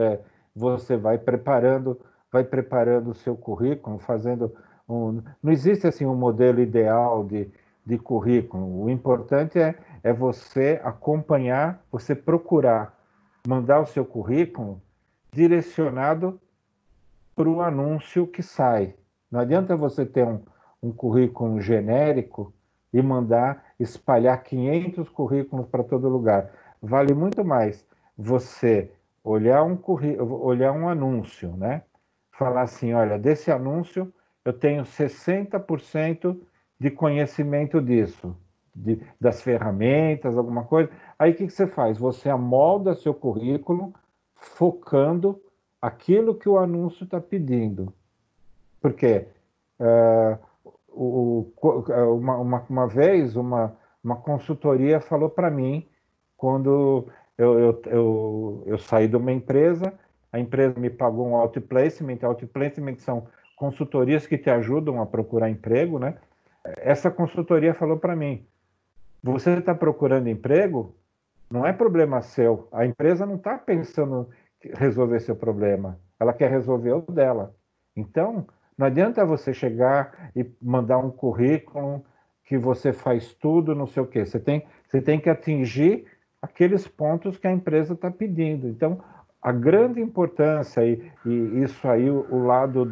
S1: você vai preparando o seu currículo, fazendo não existe assim um modelo ideal de currículo. O importante é você acompanhar, você procurar mandar o seu currículo direcionado para o anúncio que sai. Não adianta você ter um currículo genérico e mandar espalhar 500 currículos para todo lugar. Vale muito mais você olhar um anúncio, né? Falar assim, olha, desse anúncio eu tenho 60% de conhecimento disso, das ferramentas, alguma coisa. Aí o que você faz? Você amolda seu currículo focando aquilo que o anúncio está pedindo. Porque uma vez uma consultoria falou para mim, quando eu saí de uma empresa, a empresa me pagou um outplacement. Outplacement são consultorias que te ajudam a procurar emprego, né? Essa consultoria falou para mim, você está procurando emprego? Não é problema seu. A empresa não está pensando em resolver seu problema. Ela quer resolver o dela. Então, não adianta você chegar e mandar um currículo que você faz tudo, não sei o quê. Você tem que atingir aqueles pontos que a empresa está pedindo. Então, a grande importância, e isso aí, o lado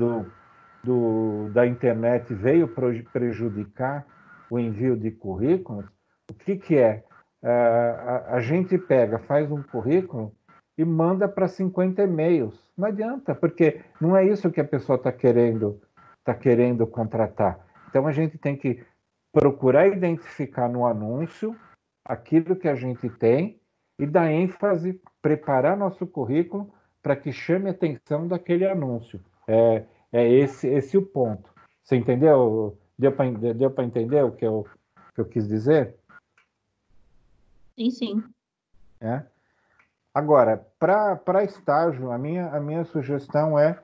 S1: da internet veio prejudicar o envio de currículos. O que é? A gente pega, faz um currículo e manda para 50 e-mails. Não adianta, porque não é isso que a pessoa está querendo contratar. Então a gente tem que procurar identificar no anúncio aquilo que a gente tem e dar ênfase, preparar nosso currículo para que chame a atenção daquele anúncio. É esse o ponto. Você entendeu? Deu para entender o que eu quis dizer?
S7: Sim, sim.
S1: É. Agora, para estágio, a minha sugestão é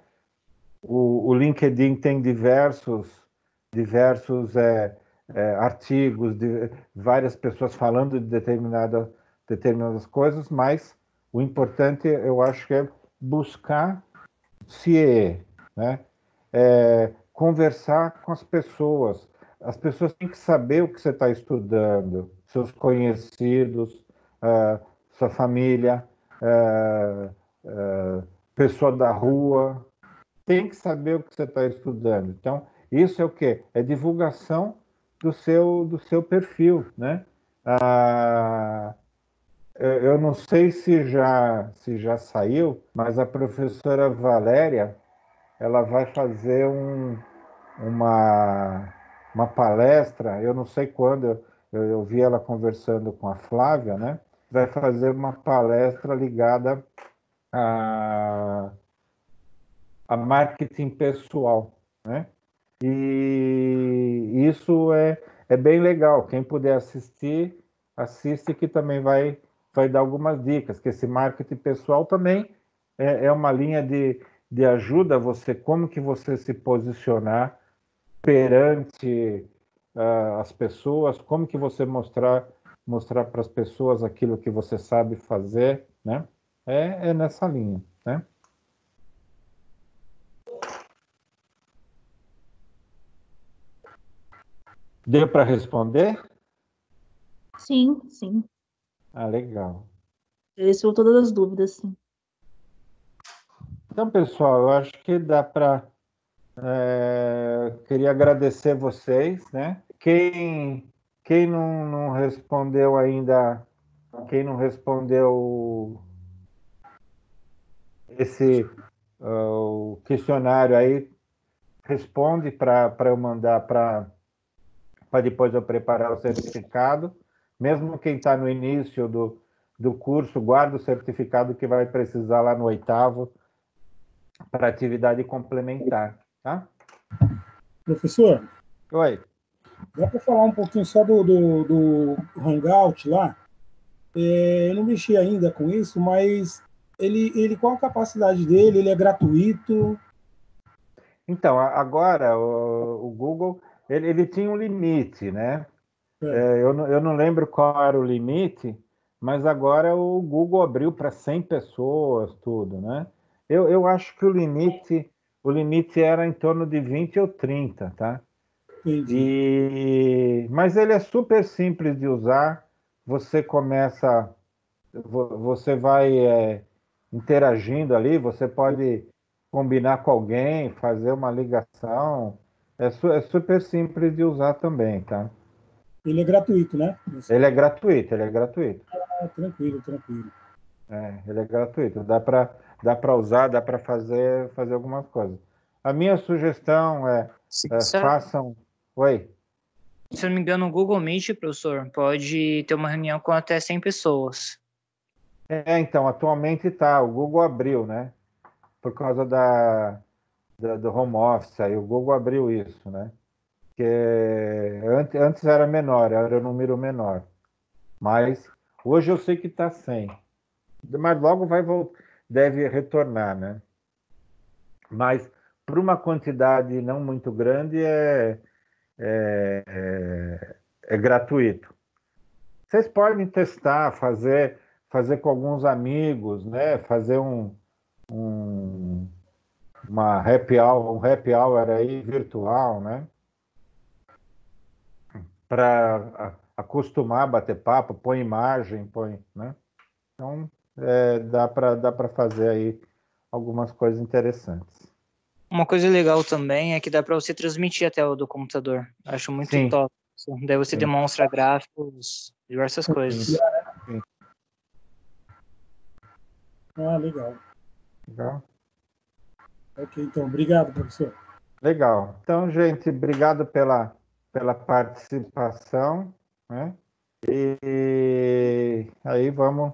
S1: o LinkedIn tem diversos artigos, várias pessoas falando de determinadas coisas, mas o importante, eu acho que é buscar CIE, né? Conversar com as pessoas. As pessoas têm que saber o que você está estudando, seus conhecidos, sua família, pessoa da rua, tem que saber o que você está estudando. Então, isso é o quê? É divulgação do seu perfil, né? Eu não sei se já saiu, mas a professora Valéria, ela vai fazer uma palestra, eu não sei quando, eu vi ela conversando com a Flávia, né? Vai fazer uma palestra ligada a marketing pessoal, né? E isso é bem legal. Quem puder assistir, assiste, que também vai dar algumas dicas, que esse marketing pessoal também é uma linha de ajuda a você, como que você se posicionar perante as pessoas, como que você mostrar para as pessoas aquilo que você sabe fazer, né? É nessa linha, né? Deu para responder?
S7: Sim, sim.
S1: Ah, legal.
S7: Esclareceu todas as dúvidas, sim.
S1: Então, pessoal, eu acho que dá para... queria agradecer vocês, né? Quem não respondeu ainda, quem não respondeu o questionário aí, responde para eu mandar para depois eu preparar o certificado. Mesmo quem está no início do curso, guarda o certificado que vai precisar lá no 8º para atividade complementar, tá?
S4: Professor,
S1: Oi.
S4: dá para falar um pouquinho só do Hangout lá? Eu não mexi ainda com isso, mas ele qual a capacidade dele? Ele é gratuito?
S1: Então, agora o Google ele tinha um limite, né? Eu não lembro qual era o limite, mas agora o Google abriu para 100 pessoas, tudo, né? Eu acho que o limite era em torno de 20 ou 30, tá?
S4: Entendi.
S1: Mas ele é super simples de usar. Você você vai interagindo ali, você pode combinar com alguém, fazer uma ligação. É super simples de usar também, tá?
S4: Ele é gratuito, né?
S1: Ele é gratuito, ele é gratuito.
S4: Ah, tranquilo, tranquilo.
S1: Ele é gratuito. Dá para usar, dá para fazer algumas coisas. A minha sugestão façam. Oi.
S3: Se eu não me engano, o Google Meet, professor, pode ter uma reunião com até 100 pessoas.
S1: Então, atualmente o Google abriu, né? Por causa do home office, aí o Google abriu isso, né? Que antes era menor, era um número menor. Mas hoje eu sei que está 100. Mas logo deve retornar, né? Mas para uma quantidade não muito grande é gratuito. Vocês podem testar, fazer com alguns amigos, né? Fazer uma um happy hour aí virtual, né? Para acostumar a bater papo, põe imagem, né? Então, dá para fazer aí algumas coisas interessantes.
S3: Uma coisa legal também é que dá para você transmitir a tela do computador. Acho muito
S1: Sim.
S3: top. Daí você
S1: Sim.
S3: demonstra gráficos, diversas coisas.
S1: Sim.
S4: Ah, legal.
S1: Legal.
S4: Ok, então, obrigado, professor.
S1: Legal. Então, gente, obrigado pela participação, né? E aí vamos